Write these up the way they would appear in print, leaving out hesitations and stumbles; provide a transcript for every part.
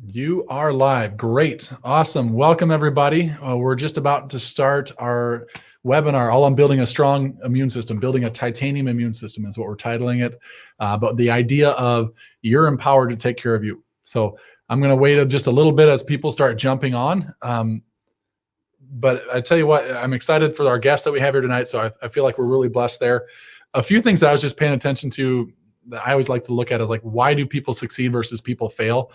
You are live. Great. Awesome. Welcome, everybody. We're just about to start our webinar all on building a strong immune system. Building a titanium immune system is what we're titling it. But the idea of you're empowered to take care of you. So I'm going to wait just a little bit as people start jumping on. But I tell you what, I'm excited for our guests that we have here tonight. So I feel like we're really blessed there. A few things that I was just paying attention to that I always like to look at is like, why do people succeed versus people fail?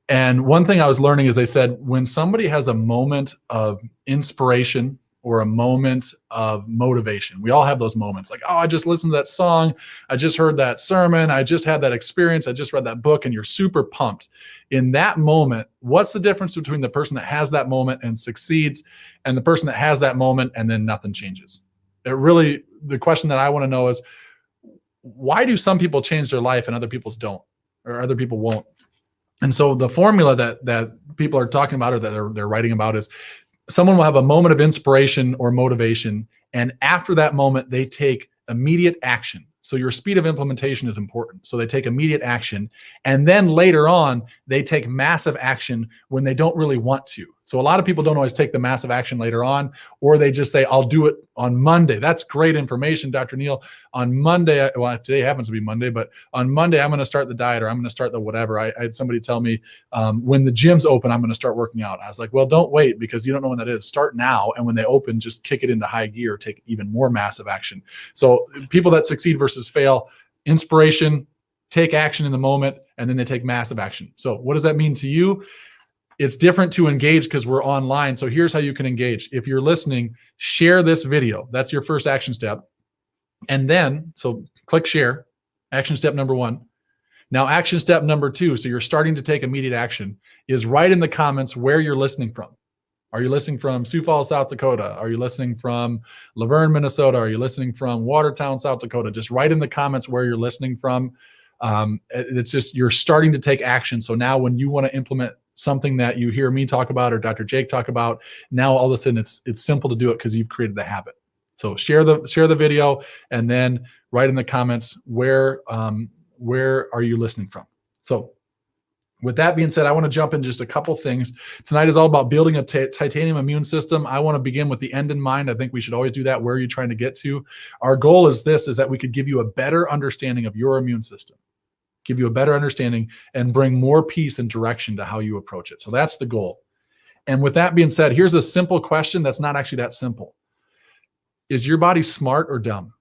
And one thing I was learning is they said when somebody has a moment of inspiration or a moment of motivation, we all have those moments like, oh, I just listened to that song. I just heard that sermon. I just had that experience. I just read that book, and you're super pumped. In that moment, what's the difference between the person that has that moment and succeeds and the person that has that moment and then nothing changes? The question that I want to know is, why do some people change their life and other people's don't, or other people won't? And so the formula that people are talking about, or that they're writing about, is someone will have a moment of inspiration or motivation, and after that moment, they take immediate action. So your speed of implementation is important. So they take immediate action, and then later on, they take massive action when they don't really want to. So a lot of people don't always take the massive action later on, or they just say, I'll do it on Monday. That's great information, Dr. Neal. On Monday, well, today happens to be Monday, but on Monday, I'm going to start the diet, or I'm going to start the whatever. I had somebody tell me, when the gym's open, I'm going to start working out. I was like, well, don't wait, because you don't know when that is. Start now, and when they open, just kick it into high gear, take even more massive action. So people that succeed versus fail: inspiration, take action in the moment, and then they take massive action. So what does that mean to you? It's different to engage because we're online. So here's how you can engage. If you're listening, share this video. That's your first action step. And then, so click share, action step number 1. Now, action step number 2, so you're starting to take immediate action, is write in the comments where you're listening from. Are you listening from Sioux Falls, South Dakota? Are you listening from Laverne, Minnesota? Are you listening from Watertown, South Dakota? Just write in the comments where you're listening from. It's just, you're starting to take action. So now when you want to implement something that you hear me talk about or Dr. Jake talk about, now all of a sudden it's simple to do it because you've created the habit. So share the video, and then write in the comments where are you listening from. So with that being said, I want to jump in just a couple things. Tonight is all about building a titanium immune system. I want to begin with the end in mind. I think we should always do that. Where are you trying to get to? Our goal is that we could give you a better understanding of your immune system, give you a better understanding, and bring more peace and direction to how you approach it. So that's the goal. And with that being said, here's a simple question that's not actually that simple. Is your body smart or dumb?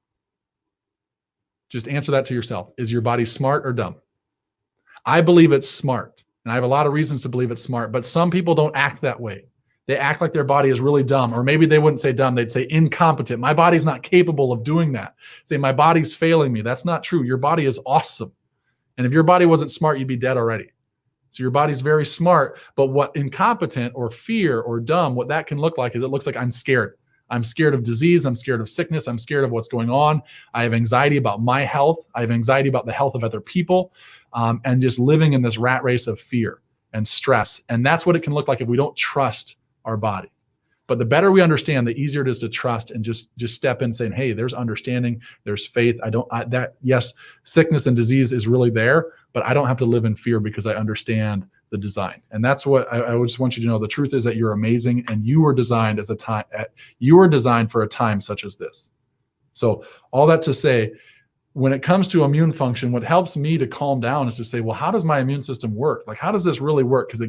Just answer that to yourself. Is your body smart or dumb? I believe it's smart, and I have a lot of reasons to believe it's smart, but some people don't act that way. They act like their body is really dumb, or maybe they wouldn't say dumb, they'd say incompetent. My body's not capable of doing that. Say, my body's failing me. That's not true. Your body is awesome. And if your body wasn't smart, you'd be dead already. So your body's very smart, but what incompetent or fear or dumb, what that can look like is it looks like I'm scared. I'm scared of disease. I'm scared of sickness. I'm scared of what's going on. I have anxiety about my health. I have anxiety about the health of other people, and just living in this rat race of fear and stress. And that's what it can look like if we don't trust our body. But the better we understand, the easier it is to trust and just step in saying, hey, there's understanding, there's faith. Yes, sickness and disease is really there, but I don't have to live in fear because I understand the design. And that's what I just want you to know. The truth is that you're amazing, and you were designed for a time such as this. So all that to say, when it comes to immune function, what helps me to calm down is to say, well, how does my immune system work? Like, how does this really work? Because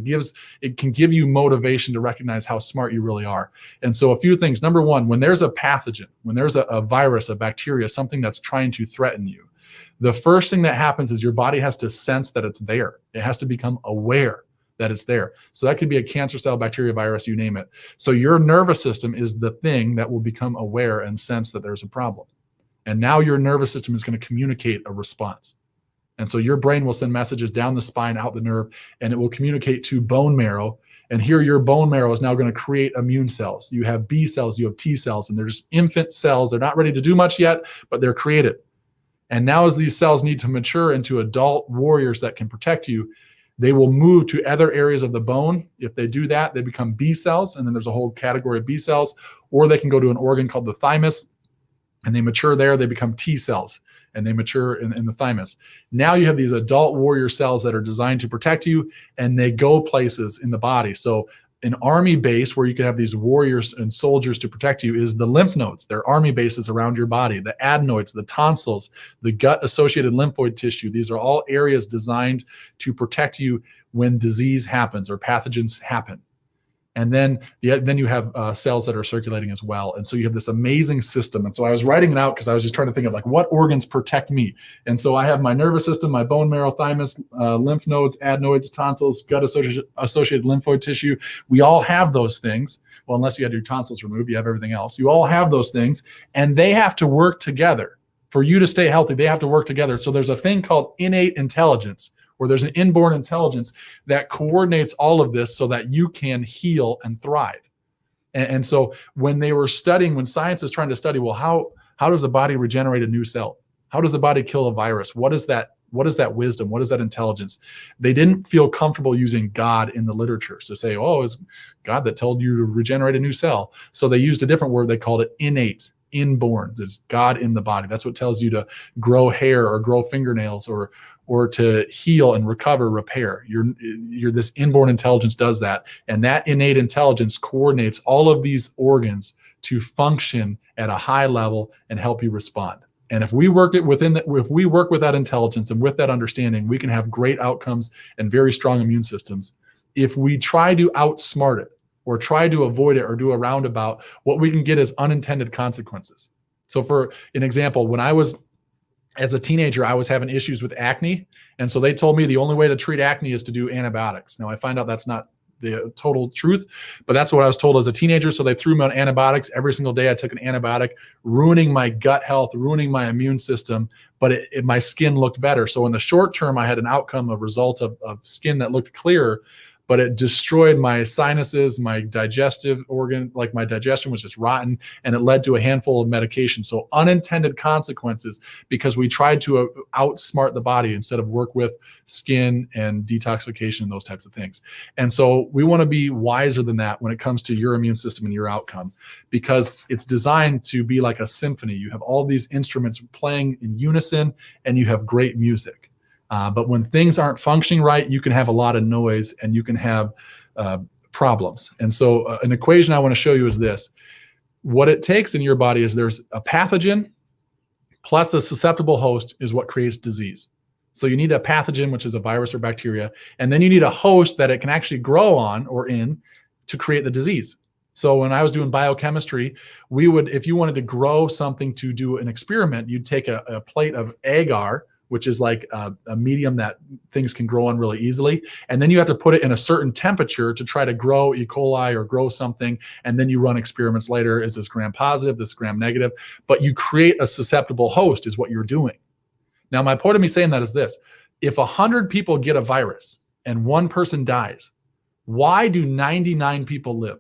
it can give you motivation to recognize how smart you really are. And so a few things. Number 1, when there's a pathogen, when there's a virus, a bacteria, something that's trying to threaten you, the first thing that happens is your body has to sense that it's there. It has to become aware that it's there. So that could be a cancer cell, bacteria, virus, you name it. So your nervous system is the thing that will become aware and sense that there's a problem. And now your nervous system is going to communicate a response. And so your brain will send messages down the spine, out the nerve, and it will communicate to bone marrow. And here your bone marrow is now going to create immune cells. You have B cells, you have T cells, and they're just infant cells. They're not ready to do much yet, but they're created. And now as these cells need to mature into adult warriors that can protect you, they will move to other areas of the bone. If they do that, they become B cells, and then there's a whole category of B cells, or they can go to an organ called the thymus, and they mature there, they become T cells. and they mature in the thymus. Now you have these adult warrior cells that are designed to protect you, and they go places in the body. So an army base where you can have these warriors and soldiers to protect you is the lymph nodes. They're army bases around your body. The adenoids, the tonsils, the gut-associated lymphoid tissue. These are all areas designed to protect you when disease happens or pathogens happen. And then you have cells that are circulating as well. And so you have this amazing system. And so I was writing it out because I was just trying to think of like what organs protect me. And so I have my nervous system, my bone marrow, thymus, lymph nodes, adenoids, tonsils, gut-associated lymphoid tissue. We all have those things. Well, unless you had your tonsils removed, you have everything else. You all have those things, and they have to work together. For you to stay healthy, they have to work together. So there's a thing called innate intelligence, where there's an inborn intelligence that coordinates all of this so that you can heal and thrive. And so when they were studying, when science is trying to study, well, how does the body regenerate a new cell? How does the body kill a virus? What is that wisdom? What is that intelligence? They didn't feel comfortable using God in the literature to say, oh, it's God that told you to regenerate a new cell. So they used a different word. They called it innate. Inborn. There's God in the body. That's what tells you to grow hair or grow fingernails or to heal and recover, repair. You're this inborn intelligence does that, and that innate intelligence coordinates all of these organs to function at a high level and help you respond. And if we work with that intelligence and with that understanding, we can have great outcomes and very strong immune systems. If we try to outsmart it, or try to avoid it or do a roundabout, what we can get is unintended consequences. So for an example, when I was, as a teenager, I was having issues with acne. And so they told me the only way to treat acne is to do antibiotics. Now I find out that's not the total truth, but that's what I was told as a teenager. So they threw me on antibiotics. Every single day I took an antibiotic, ruining my gut health, ruining my immune system, but my skin looked better. So in the short term, I had an outcome, a result of skin that looked clearer, but it destroyed my sinuses, my digestive organ, like my digestion was just rotten, and it led to a handful of medications. So unintended consequences because we tried to outsmart the body instead of work with skin and detoxification and those types of things. And so we want to be wiser than that when it comes to your immune system and your outcome, because it's designed to be like a symphony. You have all these instruments playing in unison, and you have great music. But when things aren't functioning right, you can have a lot of noise and you can have problems. And so an equation I want to show you is this. What it takes in your body is there's a pathogen plus a susceptible host is what creates disease. So you need a pathogen, which is a virus or bacteria, and then you need a host that it can actually grow on or in to create the disease. So when I was doing biochemistry, if you wanted to grow something to do an experiment, you'd take a plate of agar, which is like a medium that things can grow on really easily. And then you have to put it in a certain temperature to try to grow E. coli or grow something. And then you run experiments later. Is this gram positive, this gram negative? But you create a susceptible host is what you're doing. Now, my point of me saying that is this. If 100 people get a virus and one person dies, why do 99 people live?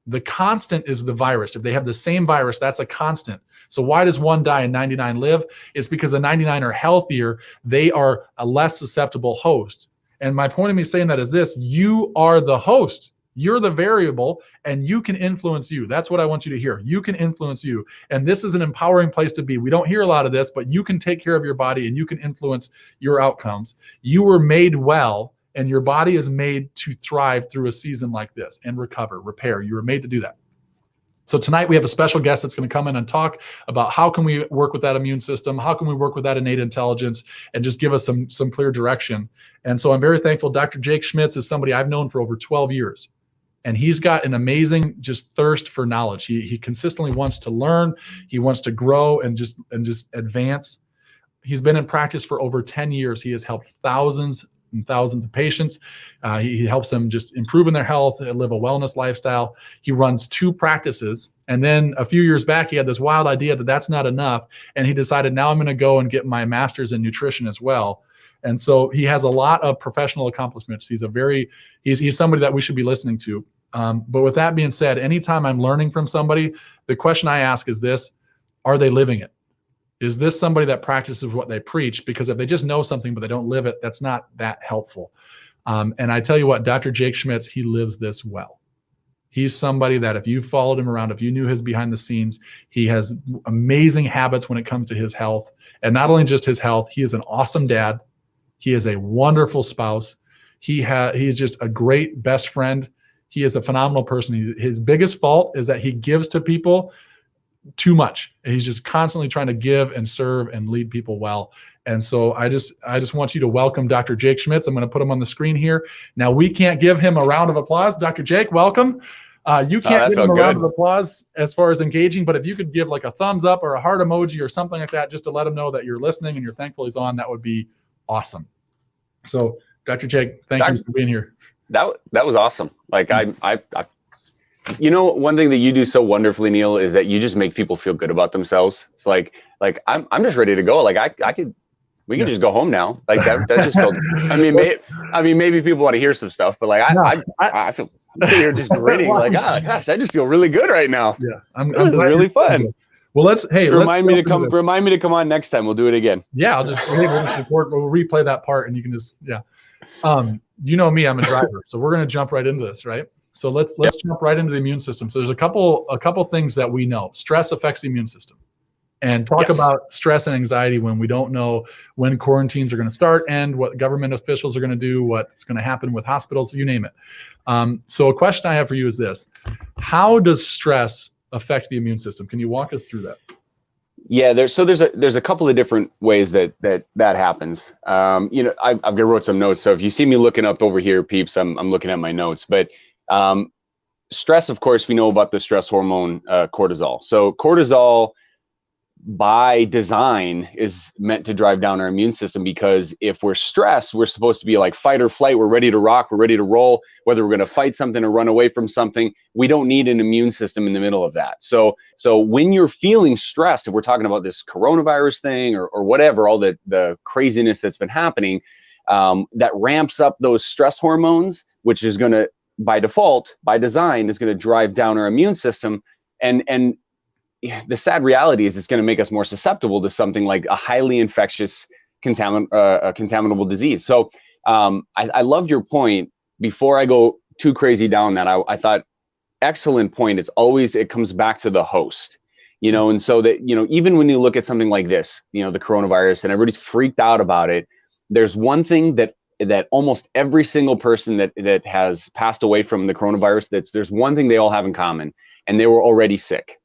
The constant is the virus. If they have the same virus, that's a constant. So why does one die and 99 live? It's because the 99 are healthier. They are a less susceptible host. And my point of me saying that is this: you are the host. You're the variable, and you can influence you. That's what I want you to hear. You can influence you. And this is an empowering place to be. We don't hear a lot of this, but you can take care of your body and you can influence your outcomes. You were made well, and your body is made to thrive through a season like this and recover, repair. You were made to do that. So tonight we have a special guest that's going to come in and talk about how can we work with that immune system, how can we work with that innate intelligence, and just give us some clear direction. And so I'm very thankful. Dr. Jake Schmitz is somebody I've known for over 12 years. And he's got an amazing just thirst for knowledge. He consistently wants to learn. He wants to grow and just advance. He's been in practice for over 10 years. He has helped thousands and thousands of patients. He helps them just improve in their health, live a wellness lifestyle. He runs 2 practices. And then a few years back, he had this wild idea that that's not enough. And he decided, now I'm going to go and get my master's in nutrition as well. And so he has a lot of professional accomplishments. He's somebody that we should be listening to. But with that being said, anytime I'm learning from somebody, the question I ask is this: are they living it? Is this somebody that practices what they preach? Because if they just know something but they don't live it, that's not that helpful. And I tell you what, Dr. Jake Schmitz, he lives this well. He's somebody that if you followed him around, if you knew his behind the scenes, he has amazing habits when it comes to his health. And not only just his health, he is an awesome dad. He is a wonderful spouse. He's just a great best friend. He is a phenomenal person. His biggest fault is that he gives to people too much. And he's just constantly trying to give and serve and lead people well. And so I just want you to welcome Dr. Jake Schmitz. I'm going to put him on the screen here. Now, we can't give him a round of applause. Dr. Jake, welcome. You can't give him a round of applause as far as engaging, but if you could give like a thumbs up or a heart emoji or something like that, just to let him know that you're listening and you're thankful he's on, that would be awesome. So Dr. Jake, thank you for being here. That was awesome. Like you know, one thing that you do so wonderfully, Neil, is that you just make people feel good about themselves. It's like I'm just ready to go. Like we can just go home now. Like that just felt, I mean, maybe people want to hear some stuff, but like I feel, I'm sitting here just grinning like, oh gosh, I just feel really good right now. Yeah, I'm really fun. Well, let's remind me to come on next time. We'll do it again. Yeah, we'll replay that part, and you can just you know me, I'm a driver, so we're gonna jump right into this, right? So let's jump right into the immune system. So there's a couple things that we know. Stress affects the immune system. And talk about stress and anxiety when we don't know when quarantines are going to start and what government officials are going to do, what's going to happen with hospitals, you name it. So a question I have for you is this: how does stress affect the immune system? Can you walk us through that? Yeah, there's a couple of different ways that happens. You know, I've wrote some notes. So if you see me looking up over here, peeps, I'm looking at my notes. But stress, of course, we know about the stress hormone cortisol. So cortisol, by design, is meant to drive down our immune system, because if we're stressed, we're supposed to be like fight or flight. We're ready to rock. We're ready to roll, whether we're going to fight something or run away from something. We don't need an immune system in the middle of that. So when you're feeling stressed, if we're talking about this coronavirus thing or whatever, all the craziness that's been happening, that ramps up those stress hormones, which is going to, by default, by design, is going to drive down our immune system. And the sad reality is it's going to make us more susceptible to something like a highly infectious contaminable disease. So I loved your point. Before I go too crazy down that, I thought, excellent point. It comes back to the host, you know, and so that, you know, even when you look at something like this, you know, the coronavirus, and everybody's freaked out about it, there's one thing that almost every single person that has passed away from the coronavirus, there's one thing they all have in common, and they were already sick.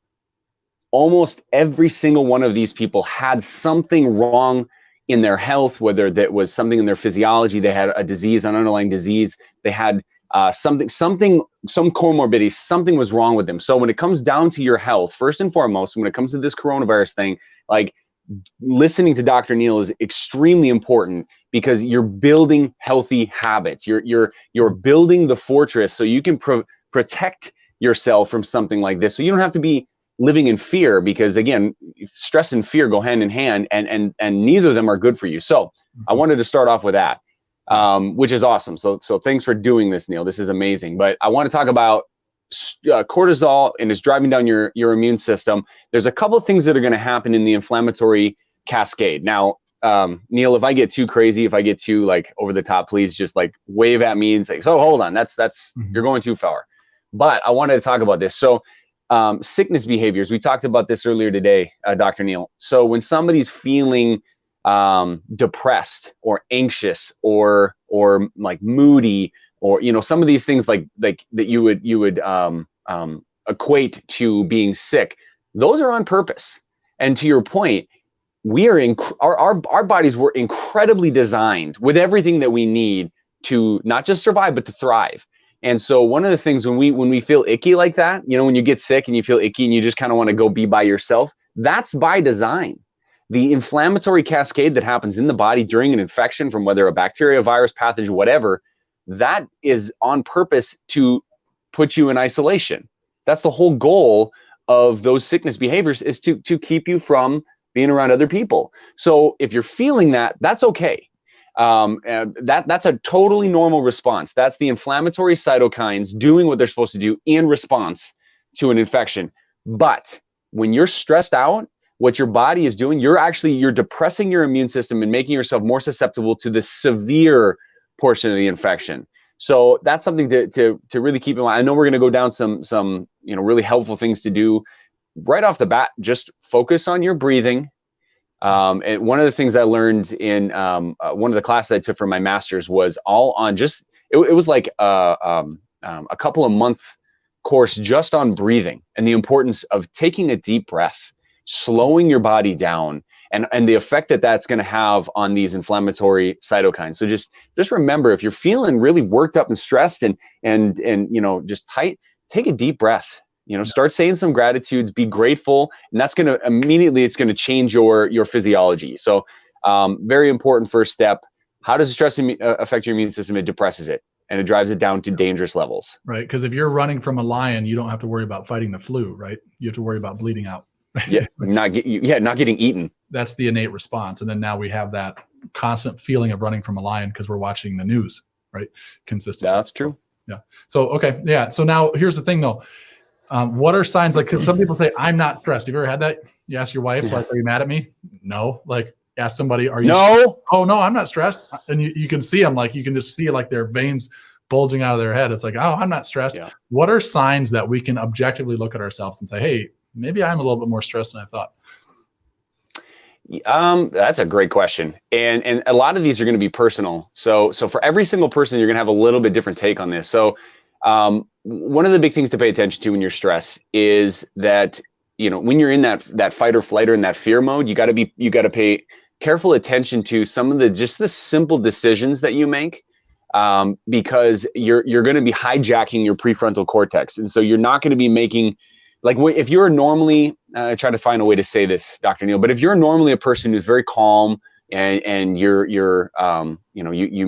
Almost every single one of these people had something wrong in their health, whether that was something in their physiology, they had a disease, an underlying disease, they had some comorbidity, something was wrong with them. So when it comes down to your health, first and foremost, when it comes to this coronavirus thing, like, listening to Dr. Neil is extremely important, because you're building healthy habits. You're building the fortress so you can protect yourself from something like this. So you don't have to be living in fear, because again, stress and fear go hand in hand, and neither of them are good for you. So I wanted to start off with that, which is awesome. So thanks for doing this, Neil. This is amazing. But I want to talk about cortisol, and it's driving down your immune system. There's a couple of things that are going to happen in the inflammatory cascade. Now, Neil, if I get too crazy, if I get too like over the top, please just like wave at me and say, so hold on, that's you're going too far. But I wanted to talk about this. So sickness behaviors, we talked about this earlier today, Dr. Neil. So when somebody's feeling depressed or anxious or like moody, or, you know, some of these things like that you would equate to being sick, those are on purpose. And to your point, we are our bodies were incredibly designed with everything that we need to not just survive, but to thrive. And so one of the things when we feel icky like that, you know, when you get sick and you feel icky and you just kind of want to go be by yourself, that's by design. The inflammatory cascade that happens in the body during an infection, from whether a bacteria, virus, pathogen, whatever, that is on purpose to put you in isolation. That's the whole goal of those sickness behaviors, is to keep you from being around other people. So if you're feeling that, that's okay. And that's a totally normal response. That's the inflammatory cytokines doing what they're supposed to do in response to an infection. But when you're stressed out, what your body is doing, you're depressing your immune system and making yourself more susceptible to the severe portion of the infection. So that's something to really keep in mind. I know we're going to go down some really helpful things to do right off the bat. Just focus on your breathing. And one of the things I learned in one of the classes I took for my master's was all on just it was like a couple of month course just on breathing and the importance of taking a deep breath, slowing your body down, and the effect that that's going to have on these inflammatory cytokines. So just remember, if you're feeling really worked up and stressed and just tight, take a deep breath. Start saying some gratitudes, be grateful, and that's going to immediately, it's going to change your physiology. So very important first step. How does stress affect your immune system? It depresses it, and it drives it down to dangerous levels. Right, because if you're running from a lion, you don't have to worry about fighting the flu, right? You have to worry about bleeding out. Yeah, not getting eaten. That's the innate response. And then now we have that constant feeling of running from a lion because we're watching the news, right? Consistently. That's true. Yeah. So, okay. Yeah. So now here's the thing though. What are signs? Like some people say, I'm not stressed. Have you ever had that? You ask your wife, like, are you mad at me? No. Like ask somebody, are you? No. Stressed? Oh no, I'm not stressed. And you can see them, like you can just see like their veins bulging out of their head. It's like, oh, I'm not stressed. Yeah. What are signs that we can objectively look at ourselves and say, hey, maybe I'm a little bit more stressed than I thought? That's a great question. And a lot of these are going to be personal. So for every single person, you're going to have a little bit different take on this. So one of the big things to pay attention to when you're stressed is that, when you're in that fight or flight or in that fear mode, you got to pay careful attention to some of the simple decisions that you make, because you're going to be hijacking your prefrontal cortex. And so you're not going to be making, like if you're normally, I try to find a way to say this, Dr. Neal, but if you're normally a person who's very calm and you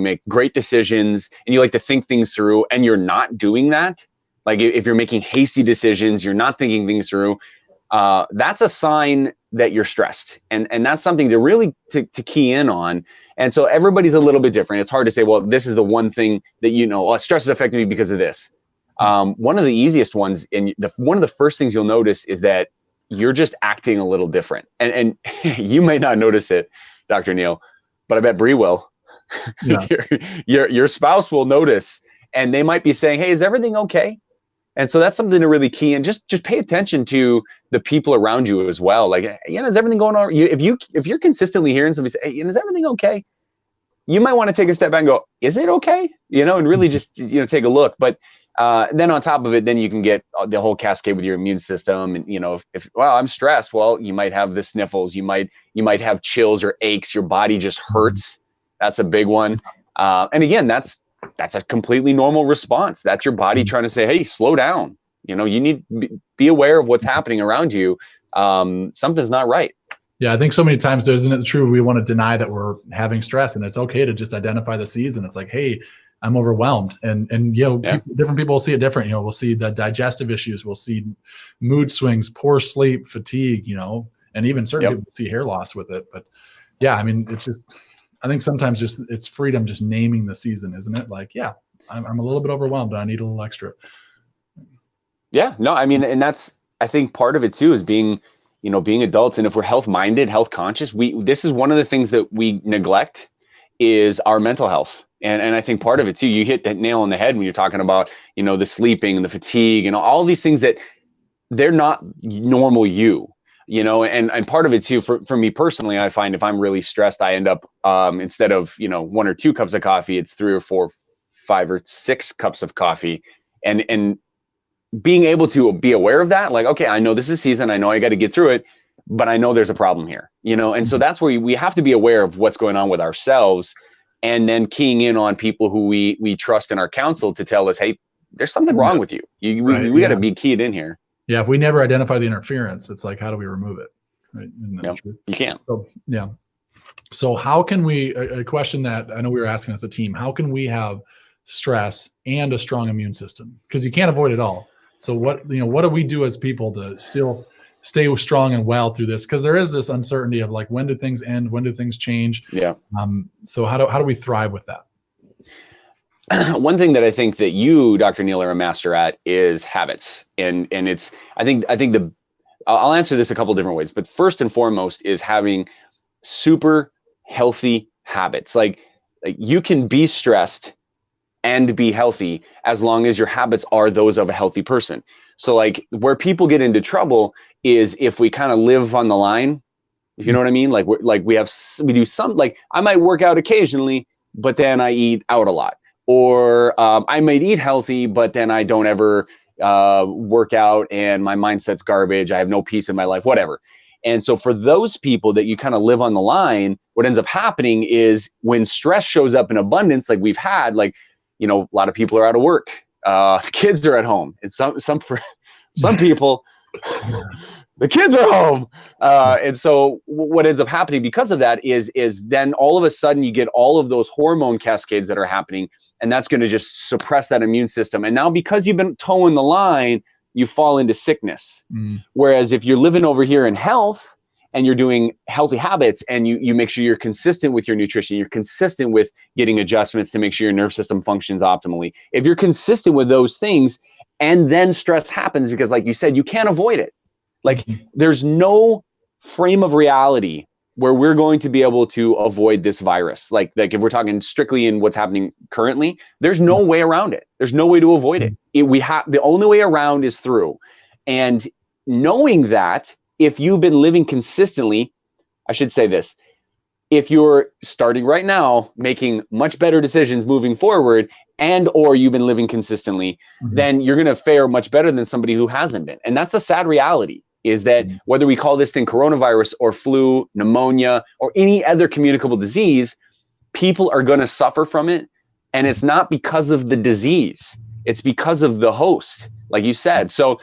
make great decisions and you like to think things through, and you're not doing that, like if you're making hasty decisions, you're not thinking things through, that's a sign that you're stressed. And that's something to really to key in on. And so everybody's a little bit different. It's hard to say, well, this is the one thing that stress is affecting me because of this. One of the easiest ones, and one of the first things you'll notice is that you're just acting a little different. And you may not notice it, Dr. Neal, but I bet Bree will. Yeah. your spouse will notice, and they might be saying, hey, is everything okay? And so that's something to really key in. Just pay attention to the people around you as well. Like, is everything going on? If you're consistently hearing somebody say, hey, is everything okay? You might want to take a step back and go, is it okay? And really just take a look. But then on top of it, then you can get the whole cascade with your immune system. And if I'm stressed, well, you might have the sniffles, you might have chills or aches, your body just hurts. That's a big one. And again, that's a completely normal response. That's your body trying to say, hey, slow down. You need to be aware of what's happening around you. Something's not right. Yeah, I think so many times, isn't it true, we want to deny that we're having stress, and it's okay to just identify the season. It's like, hey, I'm overwhelmed, and different people will see it different. We'll see the digestive issues, we'll see mood swings, poor sleep, fatigue, and even certain people see hair loss with it. But yeah, I mean, it's just, I think sometimes it's freedom, just naming the season, isn't it? Like, yeah, I'm a little bit overwhelmed, and I need a little extra. Yeah, no, I mean, and that's, I think part of it too is being adults. And if we're health minded, health conscious, this is one of the things that we neglect is our mental health. And I think part of it too, you hit that nail on the head when you're talking about, the sleeping and the fatigue and all these things that they're not normal and part of it too, for me personally, I find if I'm really stressed, I end up, instead of, 1 or 2 cups of coffee, it's 3 or 4, 5 or 6 cups of coffee. And being able to be aware of that, like, okay, I know this is season, I know I got to get through it, but I know there's a problem here, and so that's where we have to be aware of what's going on with ourselves, and then keying in on people who we trust in our counsel to tell us, hey, there's something wrong with you. We got to be keyed in here. Yeah, if we never identify the interference, it's like, how do we remove it? Right? You can't. So, yeah. So how can we, a question that I know we were asking as a team, how can we have stress and a strong immune system? Because you can't avoid it all. So what do we do as people to still stay strong and well through this? Because there is this uncertainty of like, when do things end? When do things change? Yeah. So how do we thrive with that? One thing that I think that you, Dr. Neal, are a master at is habits. And it's, I think I'll answer this a couple different ways, but first and foremost is having super healthy habits. Like you can be stressed and be healthy as long as your habits are those of a healthy person. So like where people get into trouble is if we kind of live on the line, if you know what I mean? Like we do some, like I might work out occasionally, but then I eat out a lot. Or I might eat healthy, but then I don't ever work out and my mindset's garbage. I have no peace in my life, whatever. And so for those people that you kind of live on the line, what ends up happening is when stress shows up in abundance, like we've had, like, you know, a lot of people are out of work. Kids are at home. And for some people, the kids are home. And so what ends up happening because of that is then all of a sudden you get all of those hormone cascades that are happening, and that's going to just suppress that immune system. And now because you've been towing the line, you fall into sickness. Whereas if you're living over here in health and you're doing healthy habits and you make sure you're consistent with your nutrition, you're consistent with getting adjustments to make sure your nerve system functions optimally. If you're consistent with those things and then stress happens, because like you said, you can't avoid it. Like there's no frame of reality where we're going to be able to avoid this virus. Like if we're talking strictly in what's happening currently, there's no way around it. There's no way to avoid it. The only way around is through. And knowing that, if you've been living consistently, I should say this, if you're starting right now, making much better decisions moving forward, and or you've been living consistently, then you're going to fare much better than somebody who hasn't been. And that's the sad reality, is that whether we call this thing coronavirus or flu, pneumonia, or any other communicable disease, people are going to suffer from it. And it's not because of the disease. It's because of the host, like you said. So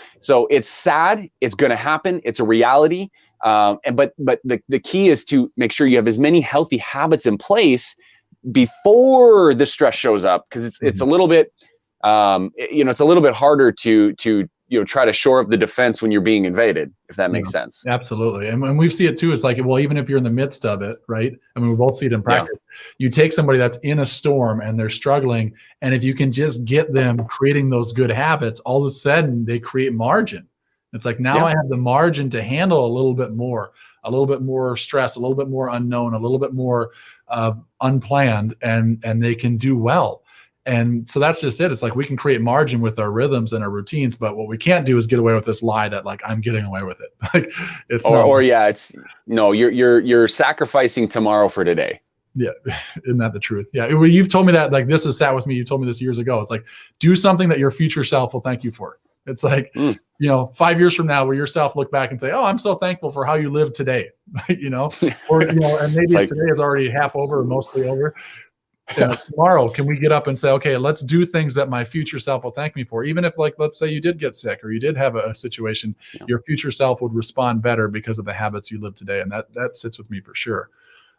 it's sad. It's going to happen. It's a reality. But the key is to make sure you have as many healthy habits in place before the stress shows up, because it's a little bit, it's a little bit harder to try to shore up the defense when you're being invaded, if that makes sense. Absolutely. And when we see it too, it's like, well, even if you're in the midst of it, right? I mean, we both see it in practice. You take somebody that's in a storm and they're struggling, and if you can just get them creating those good habits, all of a sudden they create margin. It's like, now I have the margin to handle a little bit more stress, a little bit more unknown, a little bit more unplanned, and they can do well. And so that's just it. It's like we can create margin with our rhythms and our routines, but what we can't do is get away with this lie that like I'm getting away with it. Like it's you're sacrificing tomorrow for today. Yeah, isn't that the truth? Yeah, you've told me that. Like this has sat with me. You told me this years ago. It's like, do something that your future self will thank you for. It's like 5 years from now, where yourself look back and say, "Oh, I'm so thankful for how you live today." Or and maybe like, today is already half over or mostly over. Tomorrow, can we get up and say, okay, let's do things that my future self will thank me for? Even if, like, let's say you did get sick or you did have a situation, your future self would respond better because of the habits you live today. And that sits with me for sure.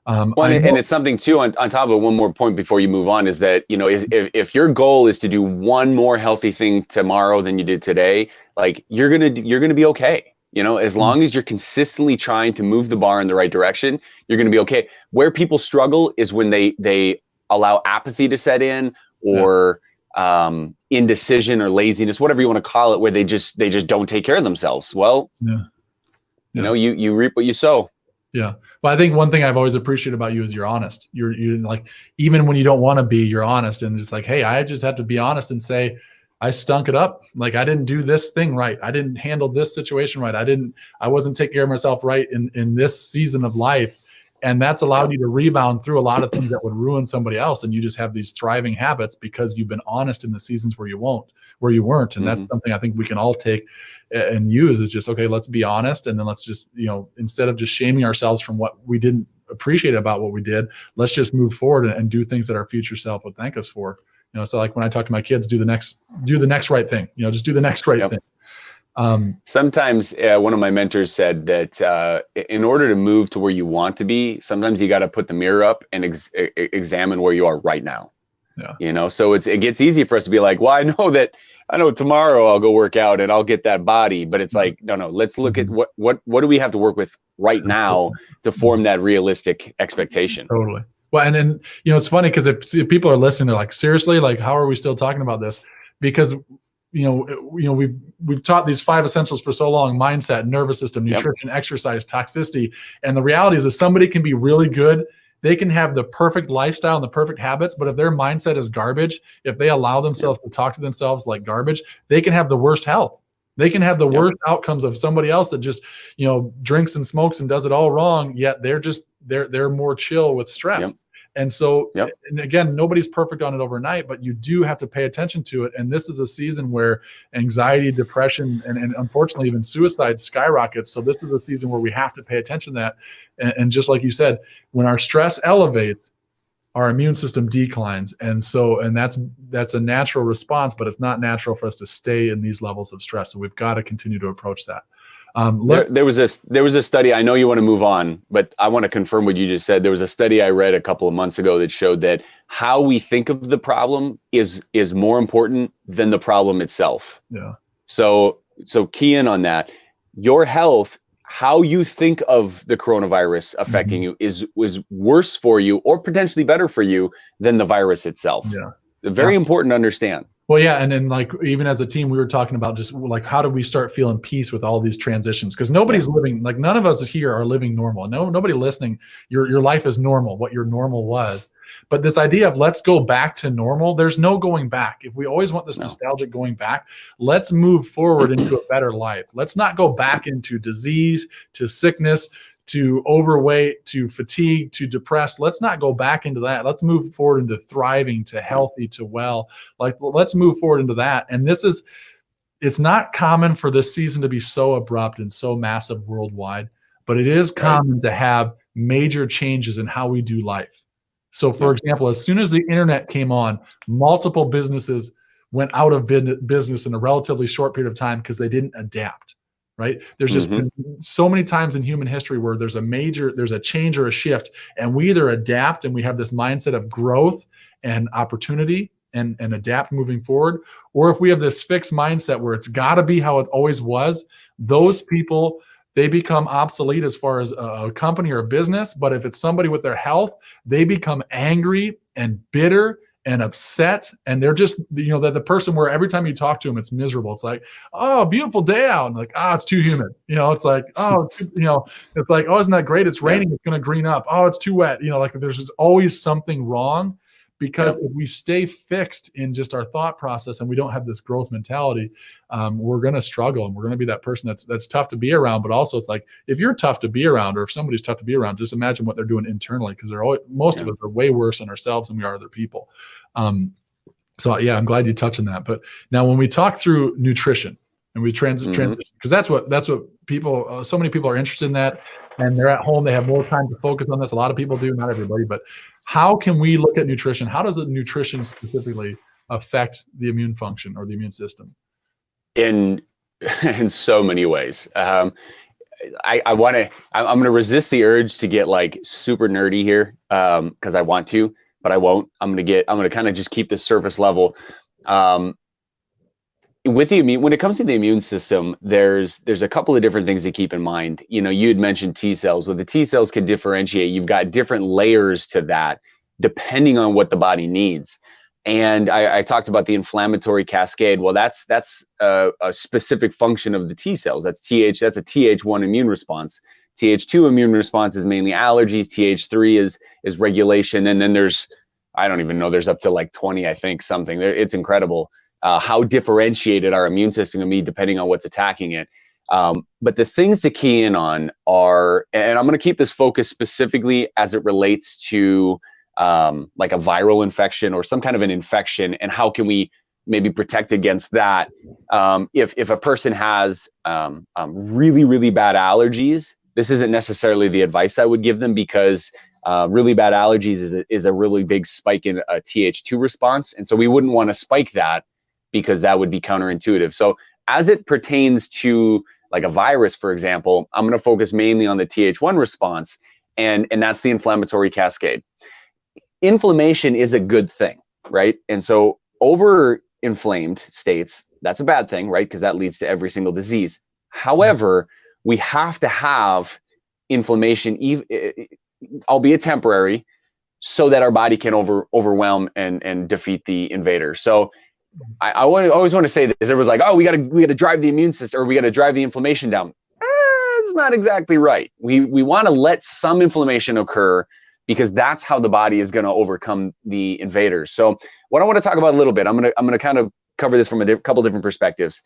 And it's something too, on top of one more point before you move on, is that, if your goal is to do one more healthy thing tomorrow than you did today, like you're going to be okay. As long as you're consistently trying to move the bar in the right direction, you're going to be okay. Where people struggle is when they allow apathy to set in, or indecision or laziness, whatever you want to call it, where they just don't take care of themselves. Well, you reap what you sow. Yeah. Well, I think one thing I've always appreciated about you is you're honest. You're like, even when you don't want to be, you're honest. And it's like, hey, I just have to be honest and say, I stunk it up. Like I didn't do this thing right. I didn't handle this situation right. I wasn't taking care of myself right in this season of life. And that's allowed you to rebound through a lot of things that would ruin somebody else. And you just have these thriving habits because you've been honest in the seasons where you weren't. And that's something I think we can all take and use, is just, okay, let's be honest. And then let's just, instead of just shaming ourselves from what we didn't appreciate about what we did, let's just move forward and do things that our future self would thank us for. So like when I talk to my kids, do the next right thing, just do the next right thing. Sometimes one of my mentors said that in order to move to where you want to be, sometimes you got to put the mirror up and examine where you are right now. So it gets easy for us to be like, well, I know tomorrow I'll go work out and I'll get that body, but it's like, no, let's look at what do we have to work with right now to form that realistic expectation. Totally. Well, and then, it's funny because if people are listening, they're like, seriously, like, how are we still talking about this? Because we've taught these 5 essentials for so long: mindset, nervous system, nutrition, exercise, toxicity. And the reality is that somebody can be really good They can have the perfect lifestyle and the perfect habits, but if their mindset is garbage, if they allow themselves to talk to themselves like garbage, they can have the worst health. They can have the worst outcomes of somebody else that just, drinks and smokes and does it all wrong, yet they're more chill with stress. And so, and again, nobody's perfect on it overnight, but you do have to pay attention to it. And this is a season where anxiety, depression, and unfortunately even suicide skyrockets. So this is a season where we have to pay attention to that. And just like you said, when our stress elevates, our immune system declines. And that's a natural response, but it's not natural for us to stay in these levels of stress. So we've got to continue to approach that. There was a study. I know you want to move on, but I want to confirm what you just said. There was a study I read a couple of months ago that showed that how we think of the problem is more important than the problem itself. Yeah. So key in on that. Your health, how you think of the coronavirus affecting you was worse for you or potentially better for you than the virus itself. Yeah. Very important to understand. Well, yeah, and then like even as a team, we were talking about just like how do we start feeling peace with all these transitions? Because nobody's living, like none of us here are living normal. Nobody listening, your life is normal, what your normal was. But this idea of let's go back to normal, there's no going back. If we always want this nostalgic going back, let's move forward into a better life. Let's not go back into disease, to sickness, to overweight, to fatigue, to depressed. Let's not go back into that. Let's move forward into thriving, to healthy, to well. Like, let's move forward into that. And it's not common for this season to be so abrupt and so massive worldwide, but it is common to have major changes in how we do life. So for example, as soon as the internet came on, multiple businesses went out of business in a relatively short period of time because they didn't adapt. Right? There's just been so many times in human history where there's a change or a shift, and we either adapt and we have this mindset of growth and opportunity and adapt moving forward, or if we have this fixed mindset where it's got to be how it always was, those people, they become obsolete as far as a company or a business. But if it's somebody with their health, they become angry and bitter and upset, and they're just, that the person where every time you talk to them, it's miserable. It's like, oh, beautiful day out, and like, it's too humid. It's like, it's like, oh, isn't that great? It's raining. It's going to green up. Oh, it's too wet. Like there's just always something wrong, because if we stay fixed in just our thought process and we don't have this growth mentality, we're going to struggle, and we're going to be that person that's tough to be around. But also, it's like, if you're tough to be around, or if somebody's tough to be around, just imagine what they're doing internally, because most of us are way worse on ourselves than we are other people. So yeah, I'm glad you touched on that. But now when we talk through nutrition and we transition, because that's what people, so many people are interested in that, and they're at home, they have more time to focus on this. A lot of people do, not everybody, but how can we look at nutrition? How does nutrition specifically affect the immune function or the immune system? In so many ways. I'm going to resist the urge to get like super nerdy here, because I want to, but I won't. I'm going to kind of just keep the surface level. With the when it comes to the immune system, there's a couple of different things to keep in mind. You had mentioned T cells. Well, the T cells can differentiate. You've got different layers to that depending on what the body needs. And I talked about the inflammatory cascade. Well, that's a specific function of the T cells. That's a Th1 immune response. Th2 immune response is mainly allergies. Th3 is regulation. And then I don't even know, there's up to like 20, I think, something. It's incredible how differentiated our immune system can be depending on what's attacking it. But the things to key in on are, and I'm going to keep this focus specifically as it relates to like a viral infection or some kind of an infection, and how can we maybe protect against that. If a person has really, really bad allergies, this isn't necessarily the advice I would give them, because really bad allergies is a really big spike in a Th2 response. And so we wouldn't want to spike that, because that would be counterintuitive. So as it pertains to like a virus, for example, I'm going to focus mainly on the Th1 response, and that's the inflammatory cascade. Inflammation is a good thing, right? And so over-inflamed states, that's a bad thing, right? Because that leads to every single disease. However, we have to have inflammation, albeit temporary, so that our body can overwhelm and defeat the invader. So I always want to say this. Everyone's like, oh, we got to drive the immune system, or we got to drive the inflammation down. It's not exactly right. We want to let some inflammation occur, because that's how the body is going to overcome the invaders. So what I want to talk about a little bit, I'm going to kind of cover this from a couple different perspectives.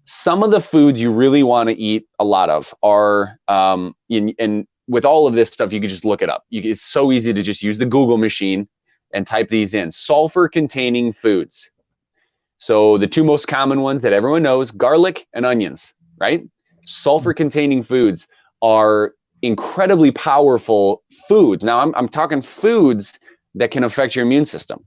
Some of the foods you really want to eat a lot of are, and with all of this stuff, you can just look it up. It's so easy to just use the Google machine and type these in. Sulfur-containing foods. So the two most common ones that everyone knows, garlic and onions, right? Sulfur-containing foods are incredibly powerful foods. Now, I'm talking foods that can affect your immune system,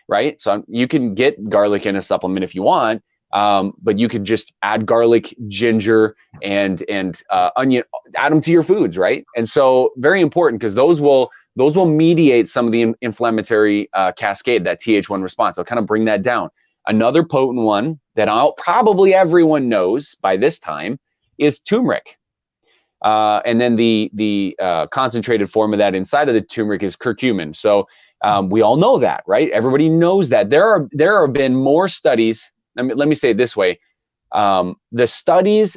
right? So you can get garlic in a supplement if you want, but you could just add garlic, ginger, and onion, add them to your foods, right? And so very important, because those will mediate some of the inflammatory cascade, that Th1 response. They'll kind of bring that down. Another potent one that probably everyone knows by this time is turmeric. And then the concentrated form of that inside of the turmeric is curcumin. So we all know that, right? Everybody knows that. There have been more studies. Let me say it this way. The studies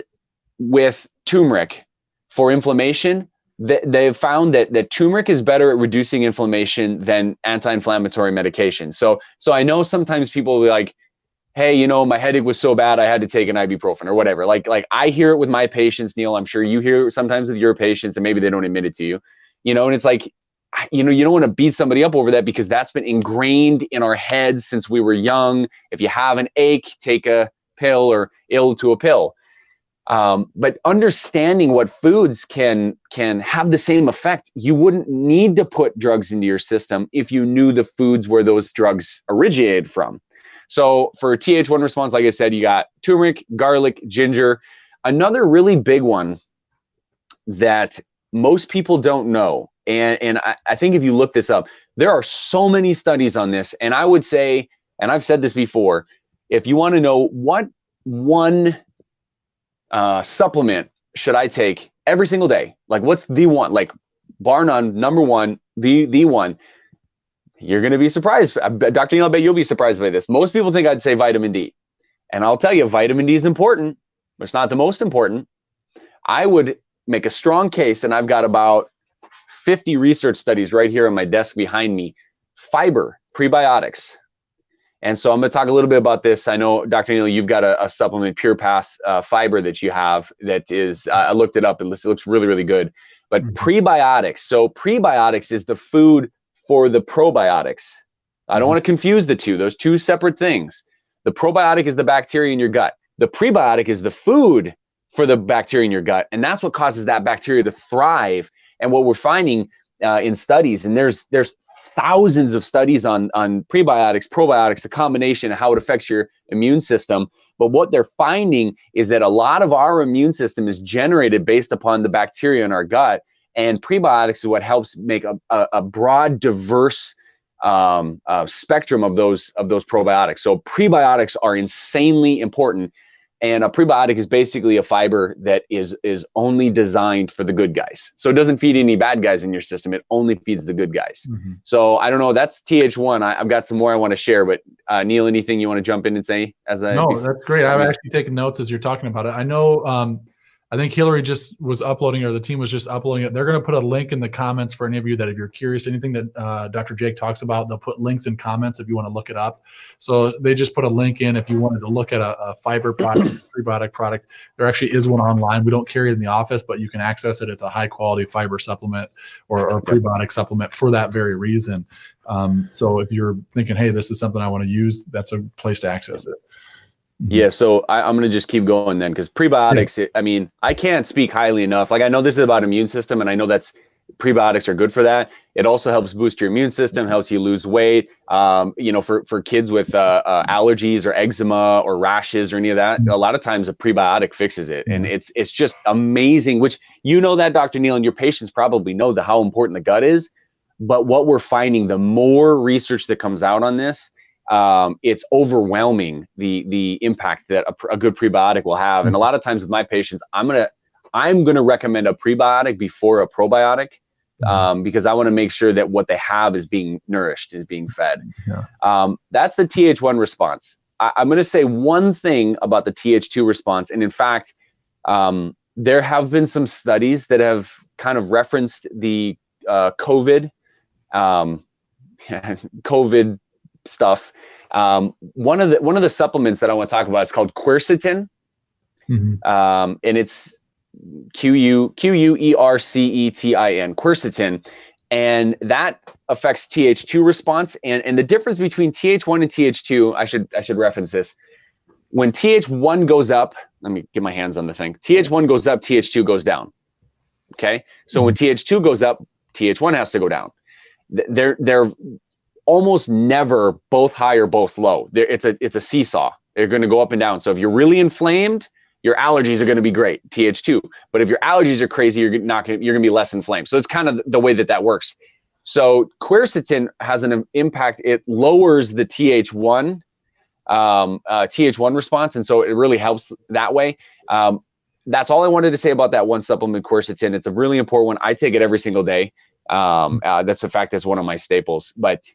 with turmeric for inflammation, they've found that turmeric is better at reducing inflammation than anti-inflammatory medication. So I know sometimes people will be like, hey, you know, my headache was so bad I had to take an ibuprofen or whatever. Like I hear it with my patients, Neil. I'm sure you hear it sometimes with your patients, and maybe they don't admit it to you. You know, and it's like, you know, you don't want to beat somebody up over that, because that's been ingrained in our heads since we were young. If you have an ache, take a pill, or ill to a pill. But understanding what foods can have the same effect, you wouldn't need to put drugs into your system if you knew the foods where those drugs originated from. So for Th1 response, like I said, you got turmeric, garlic, ginger. Another really big one that most people don't know, and I think if you look this up, there are so many studies on this, and I would say, and I've said this before, if you want to know what one supplement should I take every single day, like what's the one, like bar none, number one, the one, you're going to be surprised. Dr. Neil, I bet you'll be surprised by this. Most people think I'd say vitamin D. And I'll tell you, vitamin D is important, but it's not the most important. I would make a strong case, and I've got about 50 research studies right here on my desk behind me. Fiber, prebiotics. And so I'm going to talk a little bit about this. I know, Dr. Neil, you've got a supplement, Pure Path Fiber, that you have that is, I looked it up. It looks really, really good. But prebiotics. So prebiotics is the food for the probiotics. I don't want to confuse the two. Those two separate things. The probiotic is the bacteria in your gut. The prebiotic is the food for the bacteria in your gut. And that's what causes that bacteria to thrive. And what we're finding in studies, and there's thousands of studies on prebiotics, probiotics, the combination of how it affects your immune system. But what they're finding is that a lot of our immune system is generated based upon the bacteria in our gut. And prebiotics is what helps make a broad, diverse spectrum of those probiotics. So prebiotics are insanely important. And a prebiotic is basically a fiber that is only designed for the good guys. So it doesn't feed any bad guys in your system. It only feeds the good guys. So I don't know. That's Th1. I've got some more I want to share. But Neil, anything you want to jump in and say? No, that's great. I've actually taken notes as you're talking about it. I know. I think Hillary just was uploading, or the team was just uploading it. They're going to put a link in the comments for any of you that, if you're curious, anything that Dr. Jake talks about, they'll put links in comments if you want to look it up. So they just put a link in if you wanted to look at a fiber product, prebiotic product. There actually is one online. We don't carry it in the office, but you can access it. It's a high quality fiber supplement or prebiotic supplement for that very reason. So if you're thinking, hey, this is something I want to use, that's a place to access it. Yeah, so I'm going to just keep going then, because prebiotics, I mean, I can't speak highly enough. Like, I know this is about immune system, and I know prebiotics are good for that. It also helps boost your immune system, helps you lose weight. You know, for kids with allergies or eczema or rashes or any of that, a lot of times a prebiotic fixes it. And it's just amazing, which, you know, that, Dr. Neil, and your patients probably know how important the gut is. But what we're finding, the more research that comes out on this, it's overwhelming the impact that a good prebiotic will have. And a lot of times with my patients, I'm gonna recommend a prebiotic before a probiotic, because I want to make sure that what they have is being nourished, is being fed. That's the Th1 response. I'm going to say one thing about the Th2 response, and in fact, there have been some studies that have kind of referenced the COVID COVID stuff. One of the supplements that I want to talk about is called quercetin, and it's Quercetin, quercetin, and that affects Th2 response. And the difference between Th1 and Th2, I should reference this. When Th1 goes up, let me get my hands on the thing. Th1 goes up, Th2 goes down. Okay, so when Th2 goes up, Th1 has to go down. They're almost never both high or both low. It's a seesaw. They're going to go up and down. So if you're really inflamed, your allergies are going to be great, Th2. But if your allergies are crazy, you're going to be less inflamed. So it's kind of the way that works. So quercetin has an impact. It lowers the Th1 response, and so it really helps that way. That's all I wanted to say about that one supplement, quercetin. It's a really important one. I take it every single day. That's a fact. That's one of my staples. But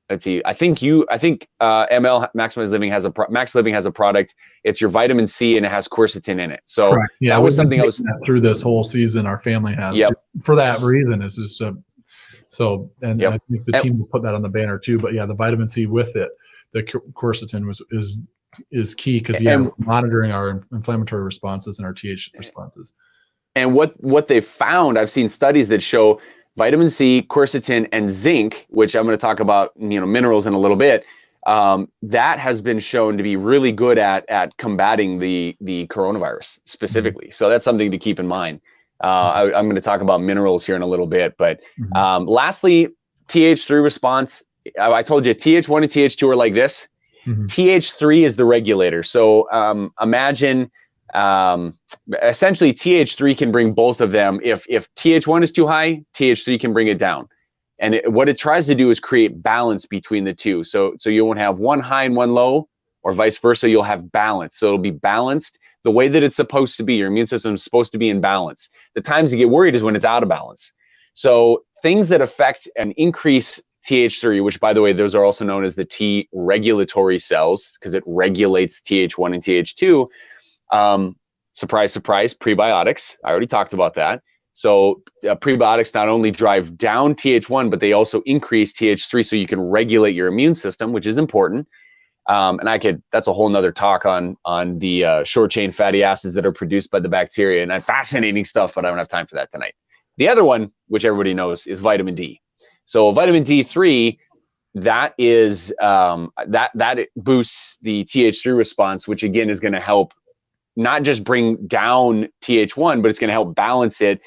let's see. I think ML Maximize Living has Max Living has a product. It's your vitamin C, and it has quercetin in it. So correct. Yeah, that was something I was through this whole season. Our family has. Yep. For that reason. It's just so, and yep. I think the team will put that on the banner too. But yeah, the vitamin C with it, the quercetin is key because monitoring our inflammatory responses and our Th responses. And what they found, I've seen studies that show vitamin C, quercetin, and zinc, which I'm going to talk about, minerals in a little bit. That has been shown to be really good at combating the coronavirus specifically. So that's something to keep in mind. I'm going to talk about minerals here in a little bit, but lastly, Th3 response. I told you Th1 and Th2 are like this. Th3 is the regulator. So imagine essentially Th3 can bring both of them. If Th1 is too high, Th3 can bring it down. And what it tries to do is create balance between the two. So you won't have one high and one low, or vice versa. You'll have balance. So it'll be balanced the way that it's supposed to be. Your immune system is supposed to be in balance. The times you get worried is when it's out of balance. So things that affect and increase Th3, which by the way, those are also known as the T regulatory cells because it regulates Th1 and Th2. Surprise, surprise, prebiotics. I already talked about that. So prebiotics not only drive down Th1, but they also increase Th3 so you can regulate your immune system, which is important. And that's a whole nother talk on the short chain fatty acids that are produced by the bacteria, and fascinating stuff, but I don't have time for that tonight. The other one, which everybody knows, is vitamin D. So vitamin D3, that is that boosts the Th3 response, which again is going to help not just bring down Th1, but it's going to help balance it.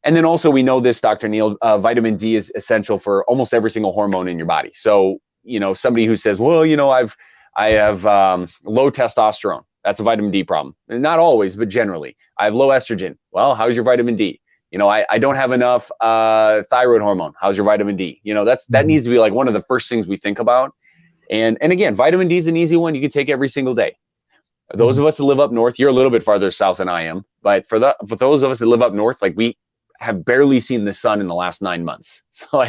And then also we know this, Dr. Neil, vitamin D is essential for almost every single hormone in your body. So, somebody who says, well, I have low testosterone, that's a vitamin D problem. And not always, but generally. I have low estrogen. Well, how's your vitamin D? I don't have enough thyroid hormone. How's your vitamin D? That needs to be like one of the first things we think about. And again, vitamin D is an easy one. You can take every single day. Those of us that live up north, you're a little bit farther south than I am. But for those of us that live up north, like we have barely seen the sun in the last 9 months. So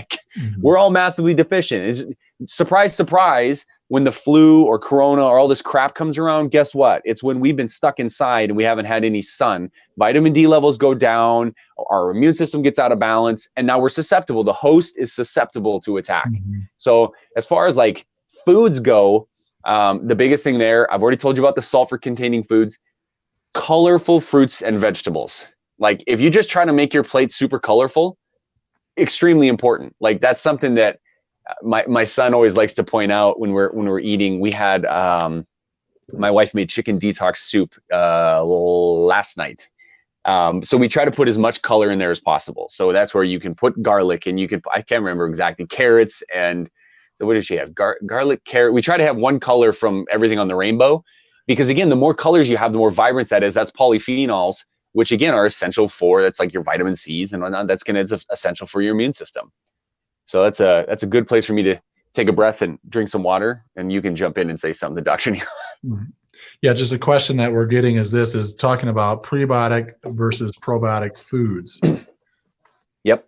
we're all massively deficient. Surprise, surprise, when the flu or corona or all this crap comes around, guess what? It's when we've been stuck inside and we haven't had any sun. Vitamin D levels go down, our immune system gets out of balance, and now we're susceptible. The host is susceptible to attack. So as far as foods go, the biggest thing there, I've already told you about the sulfur-containing foods, colorful fruits and vegetables. If you just try to make your plate super colorful, extremely important. That's something that my son always likes to point out when we're eating. We had my wife made chicken detox soup last night. So we try to put as much color in there as possible. So that's where you can put garlic, and I can't remember exactly, carrots, and so what did she have? Garlic, carrot. We try to have one color from everything on the rainbow, because again, the more colors you have, the more vibrant that is. That's polyphenols, which again are essential that's like your vitamin C's and whatnot. It's essential for your immune system. So that's a good place for me to take a breath and drink some water, and you can jump in and say something to Dr. Neil. Yeah, just a question that we're getting is talking about prebiotic versus probiotic foods. Yep.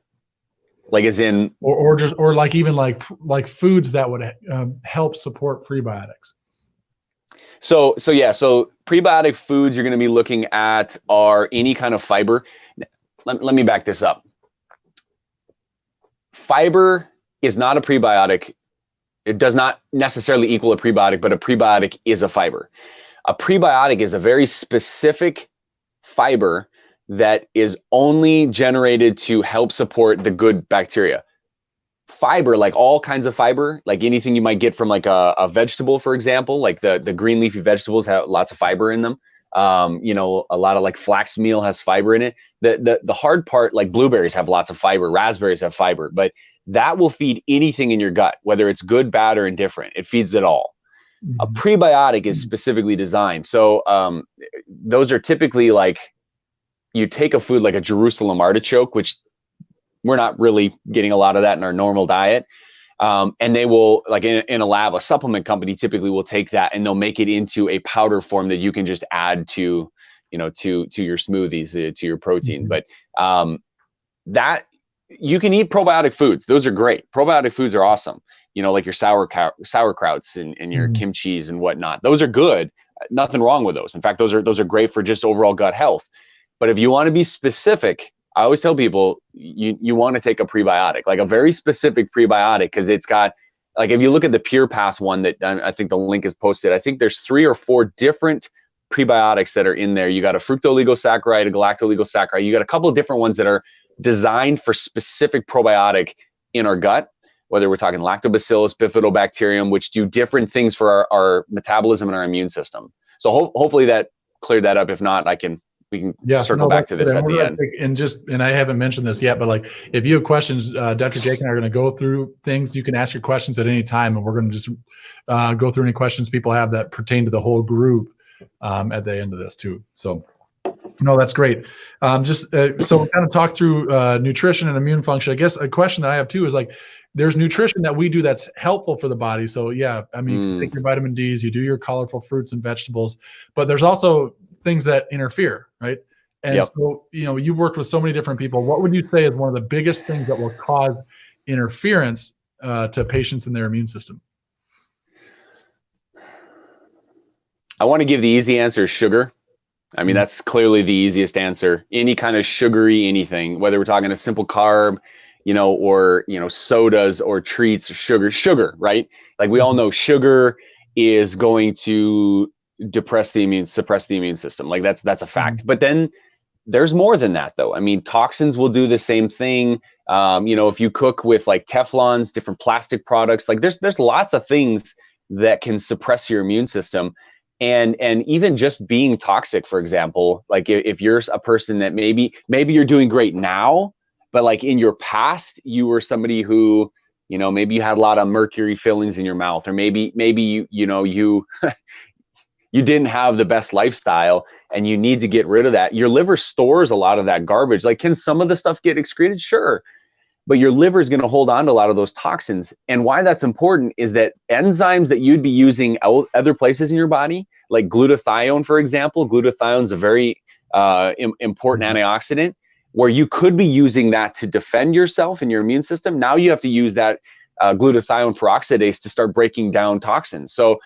As in, or even foods that would help support prebiotics. So prebiotic foods you're going to be looking at are any kind of fiber. Let me back this up. fiber is not a prebiotic. It does not necessarily equal a prebiotic, but a prebiotic is a fiber. A prebiotic is a very specific fiber that is only generated to help support the good bacteria. Fiber, like all kinds of fiber, like anything you might get from like a vegetable, for example, like the green leafy vegetables have lots of fiber in them. You know, a lot of like flax meal has fiber in it. The hard part, like blueberries have lots of fiber, raspberries have fiber, but that will feed anything in your gut, whether it's good, bad, or indifferent. It feeds it all. A prebiotic is specifically designed. So those are typically like, you take a food like a Jerusalem artichoke, which we're not really getting a lot of that in our normal diet. And they will, like in a lab, a supplement company typically will take that and they'll make it into a powder form that you can just add to, you know, to your smoothies, to your protein. But that you can eat probiotic foods. Those are great. Probiotic foods are awesome. You know, like your sauerkrauts and your kimchis and whatnot. Those are good. Nothing wrong with those. In fact, those are great for just overall gut health. But if you want to be specific, I always tell people you want to take a prebiotic, like a very specific prebiotic, because it's got, like, if you look at the Pure Path one that I think the link is posted, I think there's 3 or 4 different prebiotics that are in there. You got a fructooligosaccharide, a galactooligosaccharide. You got a couple of different ones that are designed for specific probiotic in our gut, whether we're talking lactobacillus, bifidobacterium, which do different things for our metabolism and our immune system. So hopefully that cleared that up. If not, we can circle back to this at the end. And I haven't mentioned this yet, but like, if you have questions, Dr. Jake and I are going to go through things. You can ask your questions at any time, and we're going to just go through any questions people have that pertain to the whole group at the end of this too. So, no, that's great. So we kind of talk through nutrition and immune function. I guess a question that I have too is like, there's nutrition that we do that's helpful for the body. So yeah, I mean, you take your vitamin Ds, you do your colorful fruits and vegetables, but there's also things that interfere, right? And so, you know, you've worked with so many different people. What would you say is one of the biggest things that will cause interference to patients in their immune system? I want to give the easy answer, sugar. I mean, that's clearly the easiest answer. Any kind of sugary anything, whether we're talking a simple carb, you know, or, you know, sodas or treats, sugar, right? Like we all know sugar is going to suppress the immune system. Like that's a fact. But then there's more than that though. I mean, toxins will do the same thing. You know, if you cook with like Teflons, different plastic products, like there's lots of things that can suppress your immune system. And even just being toxic, for example, like if you're a person that maybe you're doing great now, but like in your past, you were somebody who, you know, maybe you had a lot of mercury fillings in your mouth, or maybe you you didn't have the best lifestyle and you need to get rid of that. Your liver stores a lot of that garbage. Like, can some of the stuff get excreted? Sure. But your liver is going to hold on to a lot of those toxins. And why that's important is that enzymes that you'd be using other places in your body, like glutathione, for example, glutathione is a very important antioxidant, where you could be using that to defend yourself and your immune system. Now you have to use that glutathione peroxidase to start breaking down toxins. So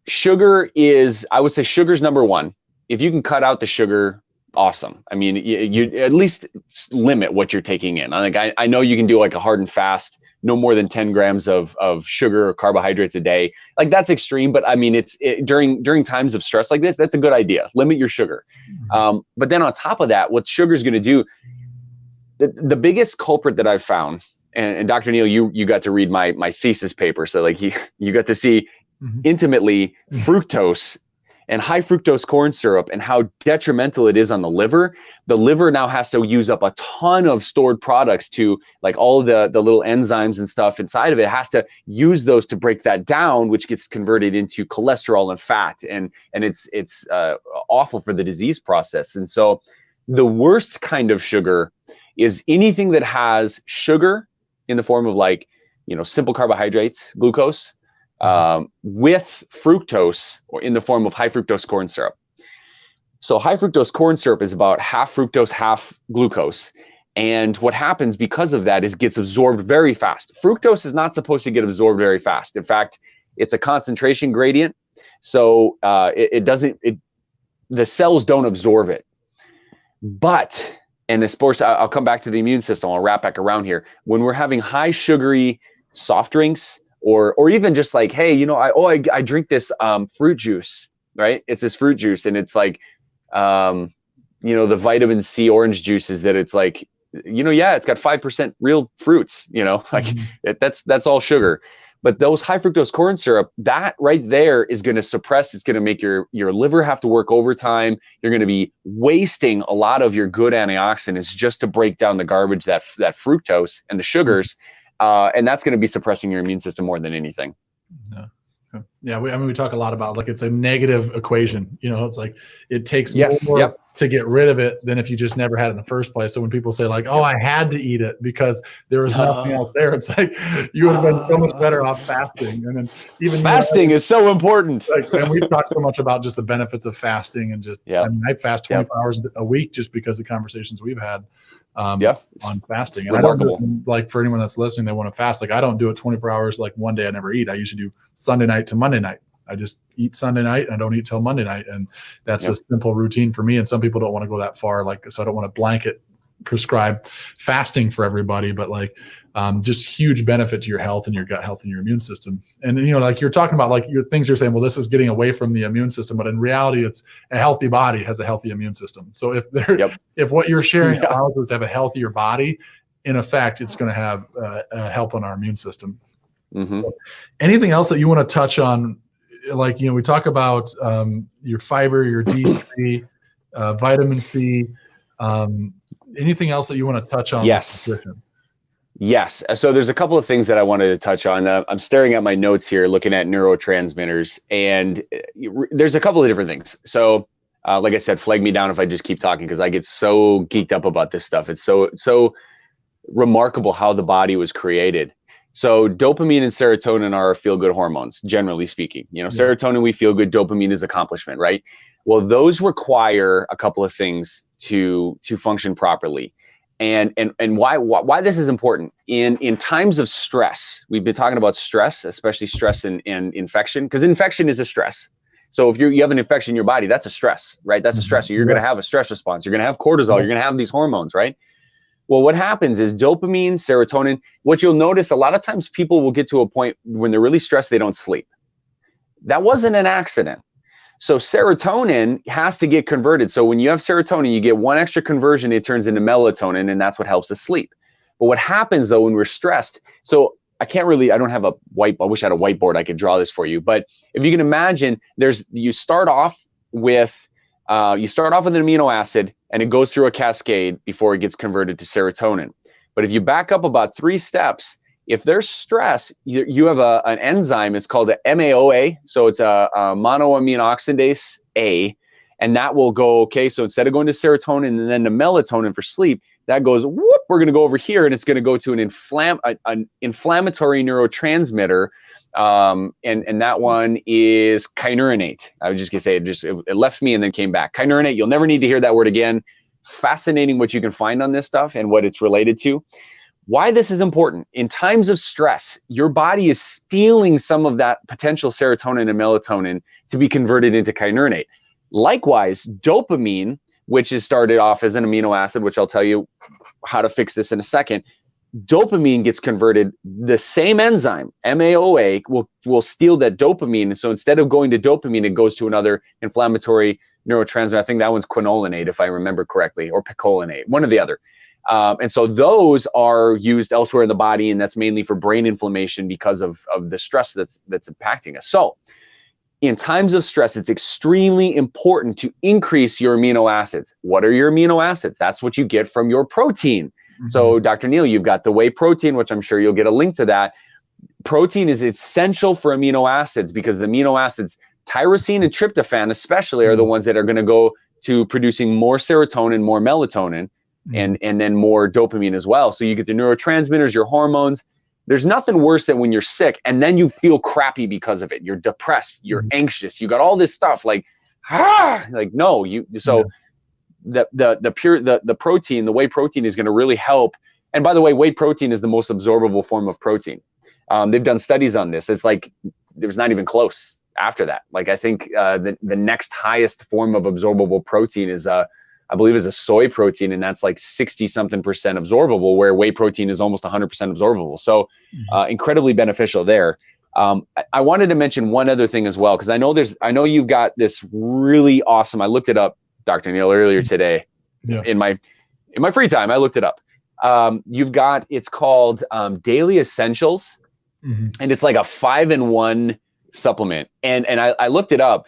sugar is, I would say sugar's number one. If you can cut out the sugar, awesome. I mean, you at least limit what you're taking in. I know you can do like a hard and fast, no more than 10 grams of sugar or carbohydrates a day. Like that's extreme, but I mean, during times of stress like this, that's a good idea. Limit your sugar. But then on top of that, what sugar is going to do, the biggest culprit that I've found, and Dr. Neal, you got to read my thesis paper. So like you got to see intimately fructose and high fructose corn syrup and how detrimental it is on the liver. The liver now has to use up a ton of stored products to, like, all the little enzymes and stuff inside of it has to use those to break that down, which gets converted into cholesterol and fat. And it's awful for the disease process. And so the worst kind of sugar is anything that has sugar in the form of, like, you know, simple carbohydrates, glucose, with fructose, or in the form of high fructose corn syrup. So high fructose corn syrup is about half fructose, half glucose. And what happens because of that is it gets absorbed very fast. Fructose is not supposed to get absorbed very fast. In fact, it's a concentration gradient. So the cells don't absorb it. But And the sports, I'll come back to the immune system. I'll wrap back around here. When we're having high sugary soft drinks, or even just like, hey, you know, I drink this fruit juice, right? It's this fruit juice, and it's like, you know, the vitamin C orange juices that it's like, you know, yeah, it's got 5% real fruits, you know, like that's all sugar. But those high fructose corn syrup, that right there is going to suppress. It's going to make your liver have to work overtime. You're going to be wasting a lot of your good antioxidants just to break down the garbage, that fructose and the sugars, and that's going to be suppressing your immune system more than anything. Yeah, I mean, we talk a lot about, like, it's a negative equation. You know, it's like it takes more to get rid of it than if you just never had it in the first place. So when people say like, oh, I had to eat it because there was nothing else there, it's like you would have been so much better off fasting. And then even fasting is so important. Like, and we've talked so much about just the benefits of fasting, and just I mean, I fast 24 hours a week just because of conversations we've had on fasting. And remarkable. I don't do it, like, for anyone that's listening, they want to fast. Like, I don't do it 24 hours, like one day I never eat. I usually do Sunday night to Monday night. I just eat Sunday night and I don't eat till Monday night. And that's a simple routine for me. And some people don't want to go that far. Like, so I don't want to blanket prescribe fasting for everybody, but like, just huge benefit to your health and your gut health and your immune system. And, you know, like you're talking about, like, your things you're saying, well, this is getting away from the immune system, but in reality, it's a healthy body has a healthy immune system. So if if what you're sharing allows us to have a healthier body, in effect, it's going to have help on our immune system. So anything else that you want to touch on? Like, you know, we talk about your fiber, your D3, vitamin C. Anything else that you want to touch on? Yes. So there's a couple of things that I wanted to touch on. I'm staring at my notes here, looking at neurotransmitters, and there's a couple of different things. So like I said, flag me down if I just keep talking, because I get so geeked up about this stuff. It's so remarkable how the body was created. So dopamine and serotonin are feel-good hormones, generally speaking. You know, serotonin, we feel good. Dopamine is accomplishment, right? Well, those require a couple of things to function properly. And why this is important in times of stress. We've been talking about stress, especially stress and infection, because infection is a stress. So if you have an infection in your body, that's a stress, right? That's a stress. So you're going to have a stress response. You're going to have cortisol. You're going to have these hormones, right? Well, what happens is dopamine, serotonin, what you'll notice a lot of times, people will get to a point when they're really stressed, they don't sleep. That wasn't an accident. So serotonin has to get converted. So when you have serotonin, you get one extra conversion, it turns into melatonin, and that's what helps us sleep. But what happens though when we're stressed, so I don't have a I wish I had a whiteboard, I could draw this for you. But if you can imagine, you start off with an amino acid, and it goes through a cascade before it gets converted to serotonin. But if you back up about 3 steps, if there's stress, you have an enzyme. It's called a MAOA. So it's a monoamine oxidase A, and that will go, okay, so instead of going to serotonin and then to melatonin for sleep, that goes, whoop, we're going to go over here, and it's going to go to an inflammatory neurotransmitter. And that one is kynurenate. I was just gonna say it left me and then came back. Kynurenate, you'll never need to hear that word again. Fascinating what you can find on this stuff and what it's related to. Why this is important: in times of stress, your body is stealing some of that potential serotonin and melatonin to be converted into kynurenate. Likewise, dopamine, which is started off as an amino acid, which I'll tell you how to fix this in a second. Dopamine gets converted. The same enzyme, MAOA, will steal that dopamine. So instead of going to dopamine, it goes to another inflammatory neurotransmitter. I think that one's quinolinate, if I remember correctly, or picolinate, one or the other. And so those are used elsewhere in the body, and that's mainly for brain inflammation because of the stress that's impacting us. So in times of stress, it's extremely important to increase your amino acids. What are your amino acids? That's what you get from your protein. So Dr. Neal, you've got the whey protein, which I'm sure you'll get a link to that. Protein is essential for amino acids because the amino acids, tyrosine and tryptophan especially, are the ones that are going to go to producing more serotonin, more melatonin, and then more dopamine as well. So you get the neurotransmitters, your hormones. There's nothing worse than when you're sick and then you feel crappy because of it. You're depressed, you're anxious, you got all this stuff the protein, the whey protein is going to really help. And by the way, whey protein is the most absorbable form of protein. They've done studies on this. It's like there's not even close after that. Like I think the next highest form of absorbable protein is I believe, is a soy protein, and that's like 60 something percent absorbable, where whey protein is almost 100% absorbable. So incredibly beneficial there. I wanted to mention one other thing as well, because I know you've got this really awesome, I looked it up, Dr. Neal, earlier today. Yeah. In my free time, I looked it up. It's called Daily Essentials, and it's like a 5-in-1 supplement. And I looked it up.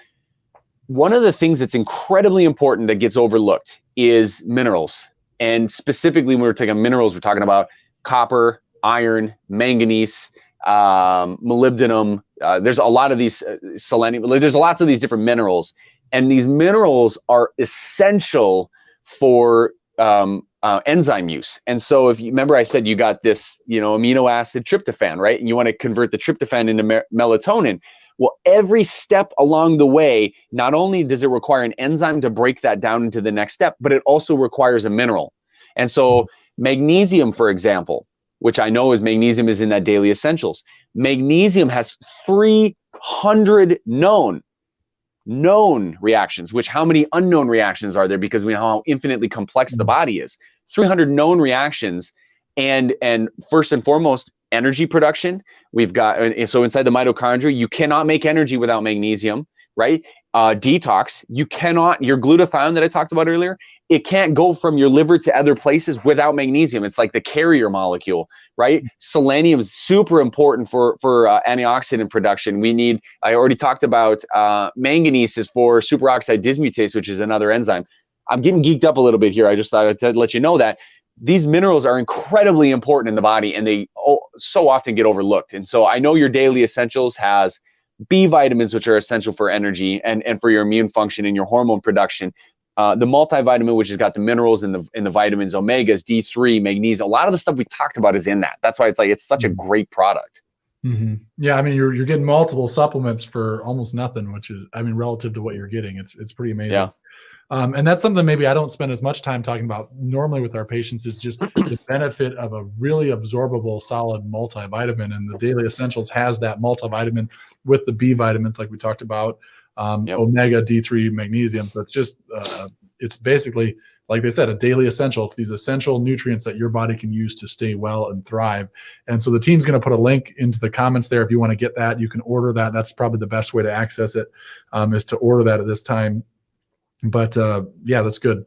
One of the things that's incredibly important that gets overlooked is minerals. And specifically, when we're talking minerals, we're talking about copper, iron, manganese, molybdenum. There's a lot of these selenium. There's lots of these different minerals, and these minerals are essential for enzyme use. And so, if you remember, I said you got this, amino acid tryptophan, right? And you want to convert the tryptophan into melatonin. Well, every step along the way, not only does it require an enzyme to break that down into the next step, but it also requires a mineral. And so magnesium, for example, which I know is magnesium is in that Daily Essentials. Magnesium has 300 known reactions, which how many unknown reactions are there? Because we know how infinitely complex the body is. 300 known reactions. And first and foremost, energy production. We've got, so inside the mitochondria, you cannot make energy without magnesium, right? Detox, your glutathione that I talked about earlier, it can't go from your liver to other places without magnesium. It's like the carrier molecule, right? Selenium is super important for antioxidant production. I already talked about manganese is for superoxide dismutase, which is another enzyme. I'm getting geeked up a little bit here. I just thought I'd let you know that these minerals are incredibly important in the body, and they so often get overlooked. And so I know your Daily Essentials has B vitamins, which are essential for energy and for your immune function and your hormone production. The multivitamin, which has got the minerals and the vitamins, omegas, D3, magnesium. A lot of the stuff we talked about is in that. That's why it's such a great product. Yeah, I mean, you're getting multiple supplements for almost nothing, which is, I mean, relative to what you're getting, it's pretty amazing. Yeah. And that's something maybe I don't spend as much time talking about normally with our patients, is just the benefit of a really absorbable solid multivitamin. And the Daily Essentials has that multivitamin with the B vitamins, like we talked about, omega, D3, magnesium. So it's just, it's basically, like they said, a daily essential. It's these essential nutrients that your body can use to stay well and thrive. And so the team's going to put a link into the comments there. If you want to get that, you can order that. That's probably the best way to access it, is to order that at this time. But yeah, that's good.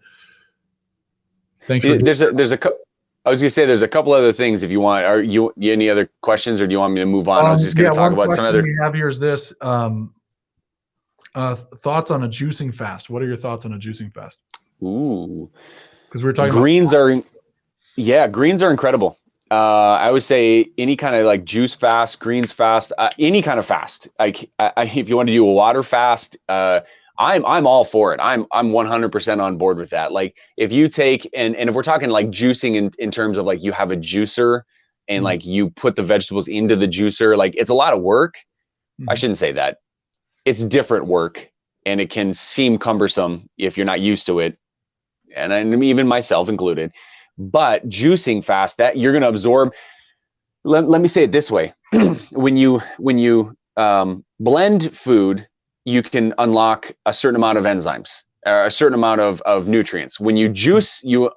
Thanks. There's a couple. I was gonna say there's a couple other things if you want. Are you any other questions, or do you want me to move on? I was just gonna talk about some other. We have here is this thoughts on a juicing fast. What are your thoughts on a juicing fast? Ooh, because we were talking greens greens are incredible. I would say any kind of like juice fast, greens fast, any kind of fast. Like if you want to do a water fast, I'm all for it. I'm 100% on board with that. Like if you take and if we're talking like juicing in terms of like you have a juicer and like you put the vegetables into the juicer, like it's a lot of work. I shouldn't say that. It's different work, and it can seem cumbersome if you're not used to it, and even myself included. But juicing fast, that you're going to absorb. Let me say it this way: when you blend food, you can unlock a certain amount of enzymes, a certain amount of nutrients. When you juice, you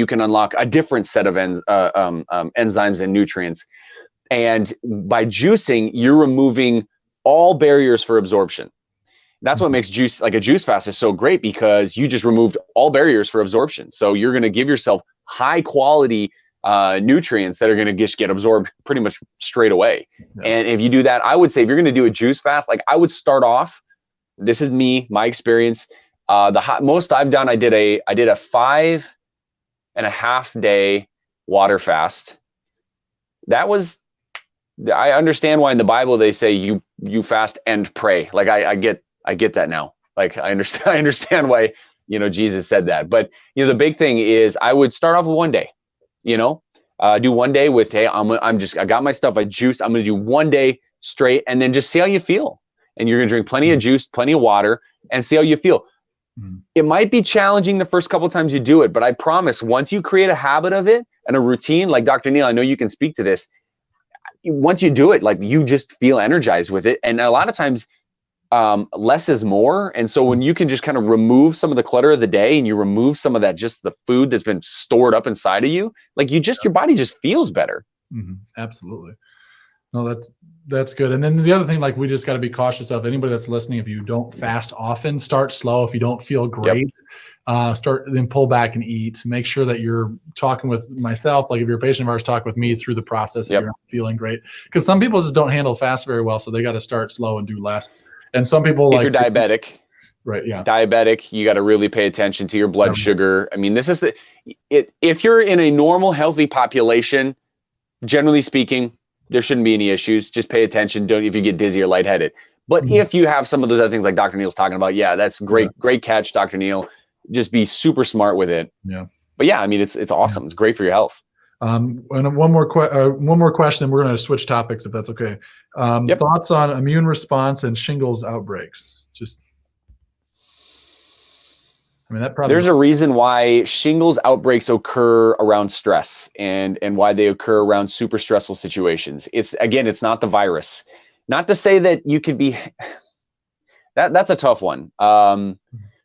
can unlock a different set of enzymes and nutrients. And by juicing, you're removing all barriers for absorption. That's what makes juice, like a juice fast, is so great, because you just removed all barriers for absorption. So you're going to give yourself high quality nutrients that are going to just get absorbed pretty much straight away. Yeah. And if you do that, I would say if you're going to do a juice fast, like I would start off. This is my experience. Most I've done, I did a 5.5 day water fast. That was, I understand why in the Bible they say you fast and pray. Like I get that now. Like I understand why, Jesus said that. But the big thing is I would start off with 1 day, do 1 day with, hey, I got my stuff, I juiced, I'm going to do 1 day straight, and then just see how you feel. And you're going to drink plenty of juice, plenty of water, and see how you feel. It might be challenging the first couple of times you do it, but I promise once you create a habit of it and a routine, like Dr. Neal, I know you can speak to this. Once you do it, like you just feel energized with it. And a lot of times less is more. And so when you can just kind of remove some of the clutter of the day and you remove some of that, just the food that's been stored up inside of you, like your body just feels better. Absolutely. No, that's good. And then the other thing, like, we just got to be cautious of anybody that's listening. If you don't fast often, start slow. If you don't feel great, then pull back and eat. Make sure that you're talking with myself. Like, if you're a patient of ours, talk with me through the process if you're not feeling great. Because some people just don't handle fast very well, so they got to start slow and do less. And some people, if you're diabetic, right? Yeah, diabetic, you got to really pay attention to your blood sugar. I mean, this is if you're in a normal, healthy population, generally speaking, there shouldn't be any issues. Just pay attention. Don't if you get dizzy or lightheaded. But if you have some of those other things like Dr. Neal's talking about, that's great. Great catch, Dr. Neal. Just be super smart with it. Yeah. But I mean, it's awesome. It's great for your health. And one more question. We're going to switch topics if that's okay. Thoughts on immune response and shingles outbreaks? There's a reason why shingles outbreaks occur around stress and why they occur around super stressful situations. It's not the virus. Not to say that you could be that's a tough one.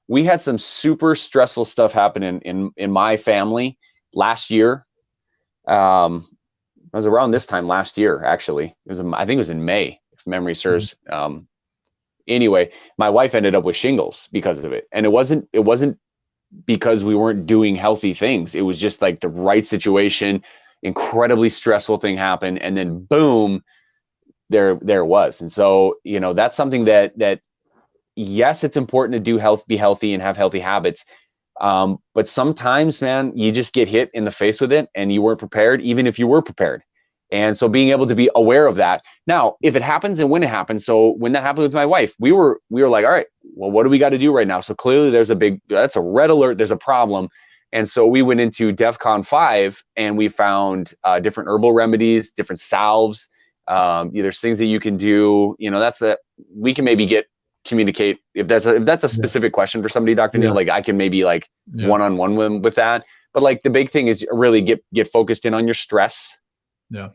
We had some super stressful stuff happen in my family last year. It was around this time last year, actually. I think it was in May, if memory serves. Anyway, my wife ended up with shingles because of it. And it wasn't because we weren't doing healthy things. It was just like the right situation, incredibly stressful thing happened. And then boom, there it was. And so, that's something that yes, it's important to be healthy and have healthy habits. But sometimes, man, you just get hit in the face with it and you weren't prepared, even if you were prepared. And so being able to be aware of that. Now, if it happens and when it happens, so when that happened with my wife, we were like, all right, well, what do we got to do right now? So clearly that's a red alert. There's a problem. And so we went into DEFCON 5 and we found different herbal remedies, different salves. There's things that you can do, we can maybe communicate if that's a specific question for somebody, Dr. Neal, like I can maybe one-on-one with that. But like the big thing is really get focused in on your stress. Yeah.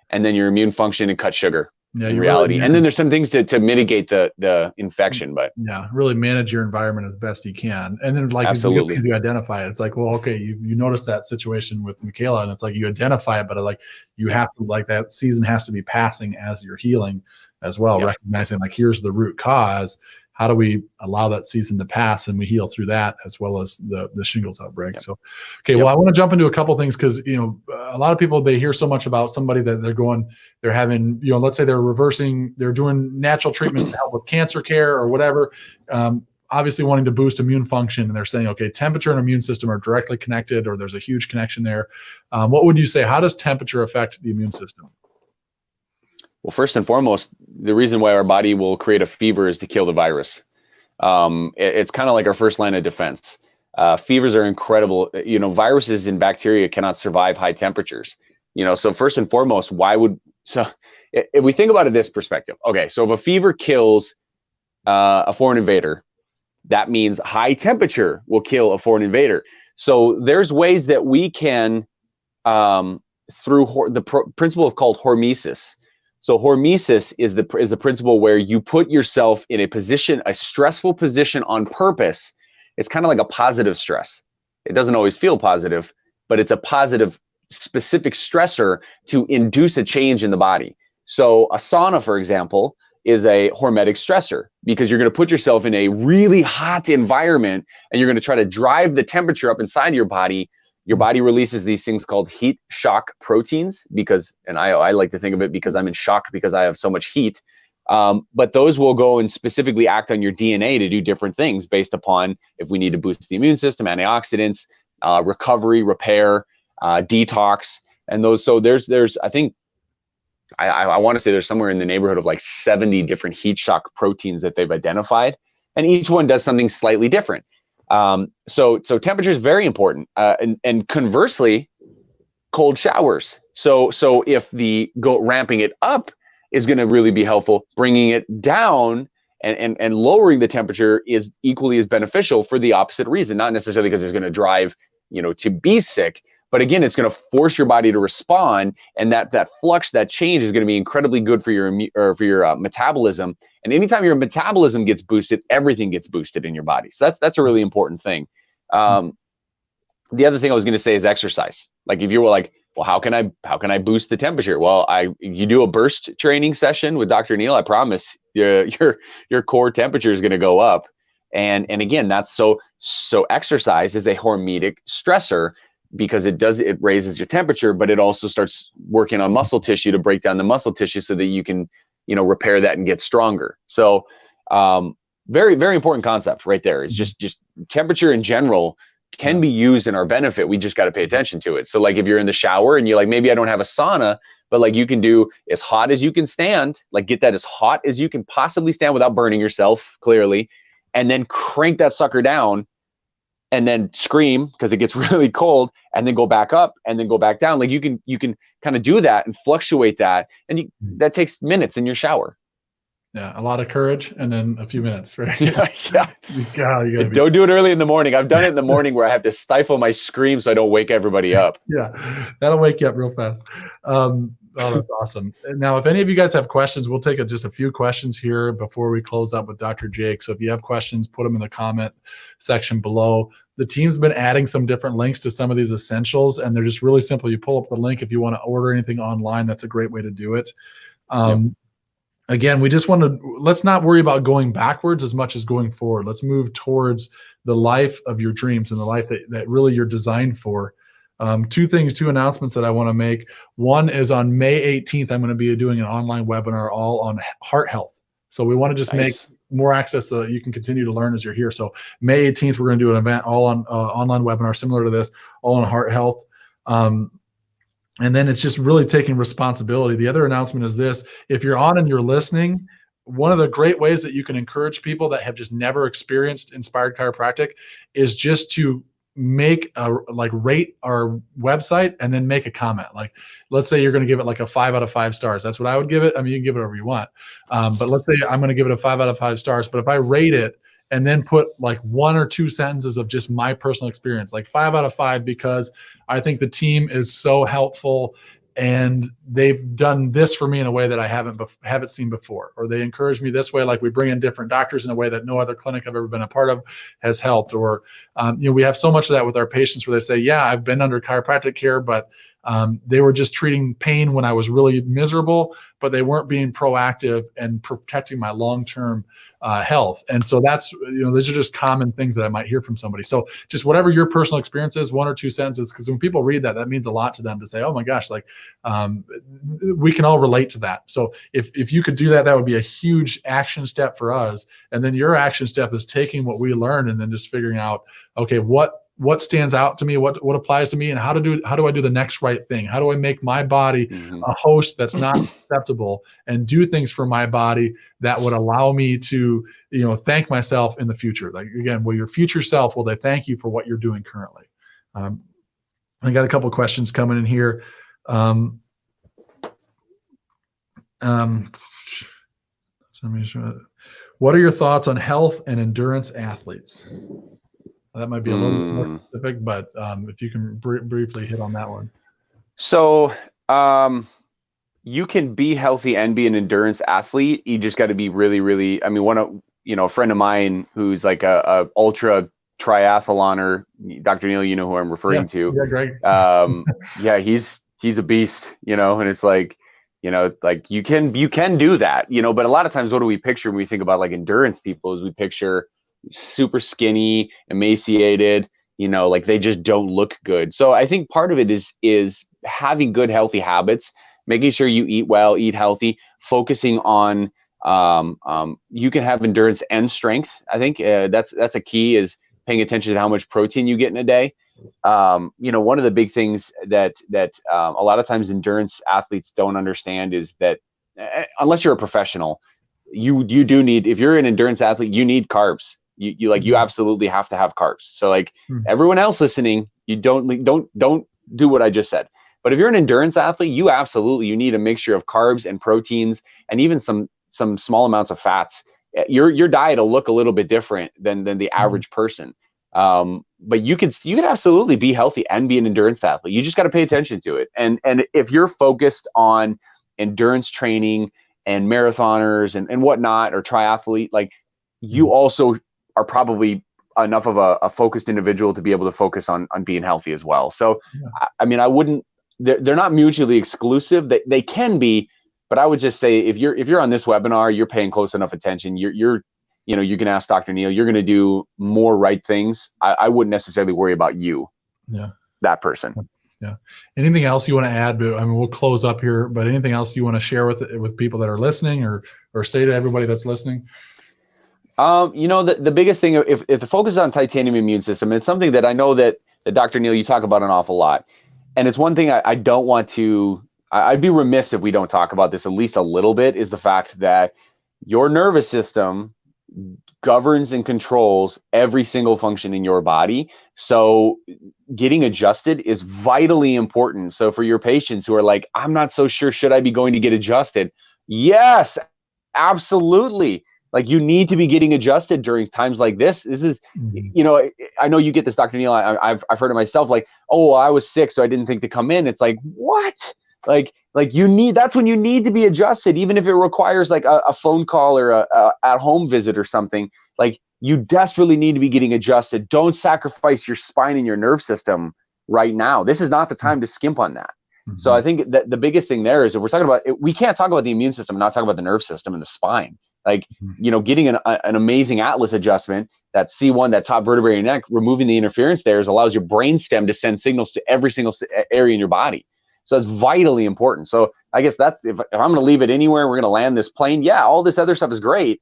And then your immune function and cut sugar in Really, reality. And then there's some things to mitigate the infection, but really manage your environment as best you can. And then absolutely, you identify it. It's like, well, okay, you notice that situation with Michaela and it's like you identify it, but you have to, that season has to be passing as you're healing as well, recognizing here's the root cause. How do we allow that season to pass and we heal through that as well as the shingles outbreak? So, okay, well, I want to jump into a couple things because, a lot of people, they hear so much about somebody that they're having, let's say they're doing natural treatments to help with cancer care or whatever, obviously wanting to boost immune function. And they're saying, okay, temperature and immune system are directly connected or there's a huge connection there. What would you say? How does temperature affect the immune system? Well, first and foremost, the reason why our body will create a fever is to kill the virus. It's kind of like our first line of defense. Fevers are incredible. Viruses and bacteria cannot survive high temperatures. So first and foremost, if we think about it this perspective, okay, so if a fever kills a foreign invader, that means high temperature will kill a foreign invader. So there's ways that we can, through the principle called hormesis. So hormesis is the principle where you put yourself in a stressful position on purpose. It's kind of like a positive stress. It doesn't always feel positive, but it's a positive specific stressor to induce a change in the body. So a sauna, for example, is a hormetic stressor because you're going to put yourself in a really hot environment and you're going to try to drive the temperature up inside your body. Your body releases these things called heat shock proteins and I like to think of it because I'm in shock because I have so much heat. But those will go and specifically act on your DNA to do different things based upon if we need to boost the immune system, antioxidants, recovery, repair, detox, and those. So there's I think I want to say there's somewhere in the neighborhood of 70 different heat shock proteins that they've identified, and each one does something slightly different. So temperature is very important. And conversely, cold showers. So if ramping it up is going to really be helpful, bringing it down and lowering the temperature is equally as beneficial for the opposite reason, not necessarily because it's going to drive, to be sick, But again, it's going to force your body to respond, and that flux, that change is going to be incredibly good for your metabolism. And anytime your metabolism gets boosted, everything gets boosted in your body. So that's a really important thing. The other thing I was going to say is exercise. Like if you were like, well, how can I boost the temperature? Well, you do a burst training session with Dr. Neil. I promise your core temperature is going to go up. And again, that's so exercise is a hormetic stressor, because it raises your temperature, but it also starts working on muscle tissue to break down the muscle tissue so that you can, repair that and get stronger. So very, very important concept right there. It's just temperature in general can be used in our benefit. We just got to pay attention to it. So like if you're in the shower and you're like, maybe I don't have a sauna, but like you can do as hot as you can stand, like get that as hot as you can possibly stand without burning yourself, clearly, and then crank that sucker down and then scream because it gets really cold, and then go back up and then go back down. Like you can kind of do that and fluctuate that. And that takes minutes in your shower. Yeah, a lot of courage and then a few minutes, right? Yeah. Don't do it early in the morning. I've done it in the morning where I have to stifle my scream so I don't wake everybody up. Yeah, that'll wake you up real fast. Oh, that's awesome. Now, if any of you guys have questions, we'll take just a few questions here before we close up with Dr. Jake. So if you have questions, put them in the comment section below. The team's been adding some different links to some of these essentials, and they're just really simple. You pull up the link if you want to order anything online. That's a great way to do it. Again, we just want to, let's not worry about going backwards as much as going forward. Let's move towards the life of your dreams and the life that really you're designed for. Two announcements that I want to make. One is on May 18th, I'm going to be doing an online webinar all on heart health. So we want to just make more access so that you can continue to learn as you're here. So May 18th, we're going to do an event all on online webinar similar to this, all on heart health. And then it's just really taking responsibility. The other announcement is this: if you're on and you're listening, one of the great ways that you can encourage people that have just never experienced inspired chiropractic is just to rate our website and then make a comment. Like, let's say you're going to give it like a 5 out of 5 stars. That's what I would give it. I mean, you can give it whatever you want. But let's say I'm going to give it a 5 out of 5 stars. But if I rate it and then put like 1 or 2 sentences of just my personal experience, like 5 out of 5, because I think the team is so helpful and they've done this for me in a way that I haven't seen before, or they encourage me this way. Like we bring in different doctors in a way that no other clinic I've ever been a part of has helped. Or, we have so much of that with our patients where they say, yeah, I've been under chiropractic care, but they were just treating pain when I was really miserable, but they weren't being proactive and protecting my long-term health. And so that's, those are just common things that I might hear from somebody. So just whatever your personal experience is, 1 or 2 sentences, because when people read that, that means a lot to them to say, oh my gosh, like we can all relate to that. So if you could do that, that would be a huge action step for us. And then your action step is taking what we learned and then just figuring out, okay, what stands out to me, what applies to me, and how do I do the next right thing? How do I make my body a host that's not susceptible and do things for my body that would allow me to, thank myself in the future? Like, again, will your future self, will they thank you for what you're doing currently? I got a couple of questions coming in here. What are your thoughts on health and endurance athletes? That might be a little bit more specific, but if you can briefly hit on that one. So you can be healthy and be an endurance athlete. You just got to be really, really, I mean, a friend of mine who's like a ultra triathloner, Dr. Neil, you know who I'm referring to. Yeah, Greg. Yeah, he's a beast, and it's like, like you can do that, but a lot of times what do we picture when we think about like endurance people is we picture super skinny, emaciated, like they just don't look good. So I think part of it is having good, healthy habits, making sure you eat well, eat healthy, focusing on, you can have endurance and strength. I think that's a key, is paying attention to how much protein you get in a day. One of the big things that a lot of times endurance athletes don't understand is that unless you're a professional, you do need, if you're an endurance athlete, you need carbs. You absolutely have to have carbs. So like everyone else listening, you don't do what I just said. But if you're an endurance athlete, you need a mixture of carbs and proteins and even some small amounts of fats. Your diet will look a little bit different than the average person. But you could absolutely be healthy and be an endurance athlete. You just got to pay attention to it. And if you're focused on endurance training and marathoners and whatnot, or triathlete, like, you also are probably enough of a focused individual to be able to focus on being healthy as well. So, I mean, I wouldn't, they're not mutually exclusive. They can be, but I would just say, if you're on this webinar, you're paying close enough attention. You can ask Dr. Neal, you're going to do more right things. I wouldn't necessarily worry about you, that person. Yeah. Anything else you want to add? I mean, we'll close up here, but anything else you want to share with people that are listening, or say to everybody that's listening? The biggest thing, if the focus is on titanium immune system, it's something that I know that Dr. Neal, you talk about an awful lot. And it's one thing I don't want to, I'd be remiss if we don't talk about this at least a little bit, is the fact that your nervous system governs and controls every single function in your body. So getting adjusted is vitally important. So for your patients who are like, I'm not so sure, should I be going to get adjusted? Yes, absolutely. Like, you need to be getting adjusted during times like this. This is, I know you get this, Dr. Neal. I've heard it myself. Like, oh, I was sick, so I didn't think to come in. It's like, what? Like that's when you need to be adjusted, even if it requires like a phone call or a at-home visit or something. Like, you desperately need to be getting adjusted. Don't sacrifice your spine and your nerve system right now. This is not the time to skimp on that. So I think that the biggest thing there is that we're talking about, we can't talk about the immune system and not talk about the nerve system and the spine. Like, getting an amazing atlas adjustment, that C1, that top vertebrae in your neck, removing the interference there allows your brain stem to send signals to every single area in your body. So it's vitally important. So I guess that's, if I'm going to leave it anywhere, we're going to land this plane. Yeah, all this other stuff is great.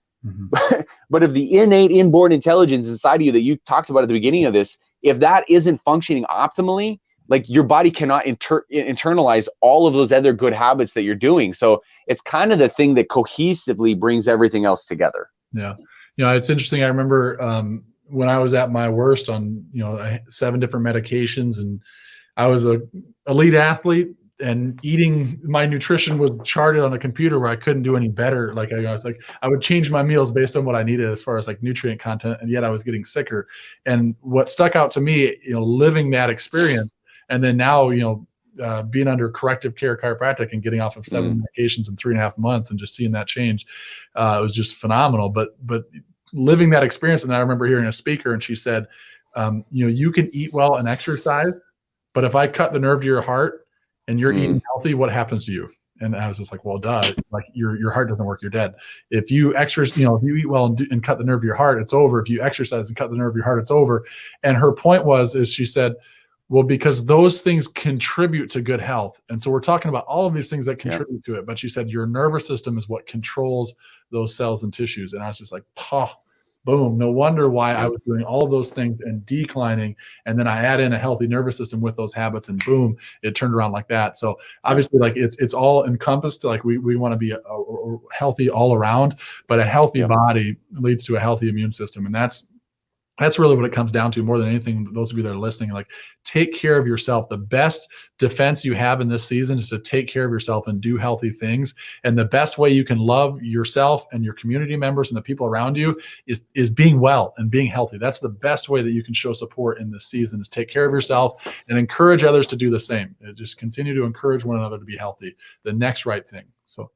But if the innate inborn intelligence inside of you that you talked about at the beginning of this, if that isn't functioning optimally, like, your body cannot internalize all of those other good habits that you're doing. So it's kind of the thing that cohesively brings everything else together. Yeah. It's interesting. I remember when I was at my worst on, 7 different medications, and I was a elite athlete, and eating, my nutrition was charted on a computer where I couldn't do any better. Like, I would change my meals based on what I needed as far as like nutrient content, and yet I was getting sicker. And what stuck out to me, living that experience, and then now, being under corrective care chiropractic and getting off of 7 medications in 3.5 months, and just seeing that change, it was just phenomenal. But living that experience, and I remember hearing a speaker, and she said, you can eat well and exercise, but if I cut the nerve to your heart and you're eating healthy, what happens to you? And I was just like, well, duh, like, your heart doesn't work, you're dead. If you exercise, if you eat well and cut the nerve to your heart, it's over. If you exercise and cut the nerve of your heart, it's over. And her point is she said, well, because those things contribute to good health. And so we're talking about all of these things that contribute to it. But she said your nervous system is what controls those cells and tissues. And I was just like, boom. No wonder why I was doing all of those things and declining. And then I add in a healthy nervous system with those habits, and boom, it turned around like that. So obviously, like, it's all encompassed. Like, we want to be a healthy all around, but a healthy body leads to a healthy immune system. And that's really what it comes down to more than anything. Those of you that are listening, like, take care of yourself. The best defense you have in this season is to take care of yourself and do healthy things. And the best way you can love yourself and your community members and the people around you is being well and being healthy. That's the best way that you can show support in this season, is take care of yourself and encourage others to do the same. Just continue to encourage one another to be healthy. The next right thing. So,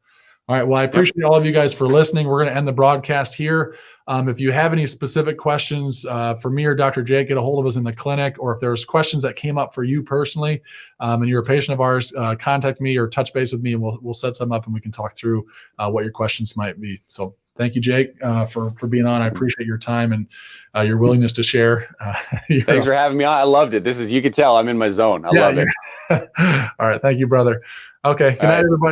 all right. Well, I appreciate all of you guys for listening. We're going to end the broadcast here. If you have any specific questions for me or Dr. Jake, get a hold of us in the clinic. Or if there's questions that came up for you personally, and you're a patient of ours, contact me or touch base with me, and we'll set some up and we can talk through what your questions might be. So thank you, Jake, for being on. I appreciate your time and your willingness to share. Thanks for having me on. I loved it. You could tell I'm in my zone. I love it. All right. Thank you, brother. Okay. Good night, everybody.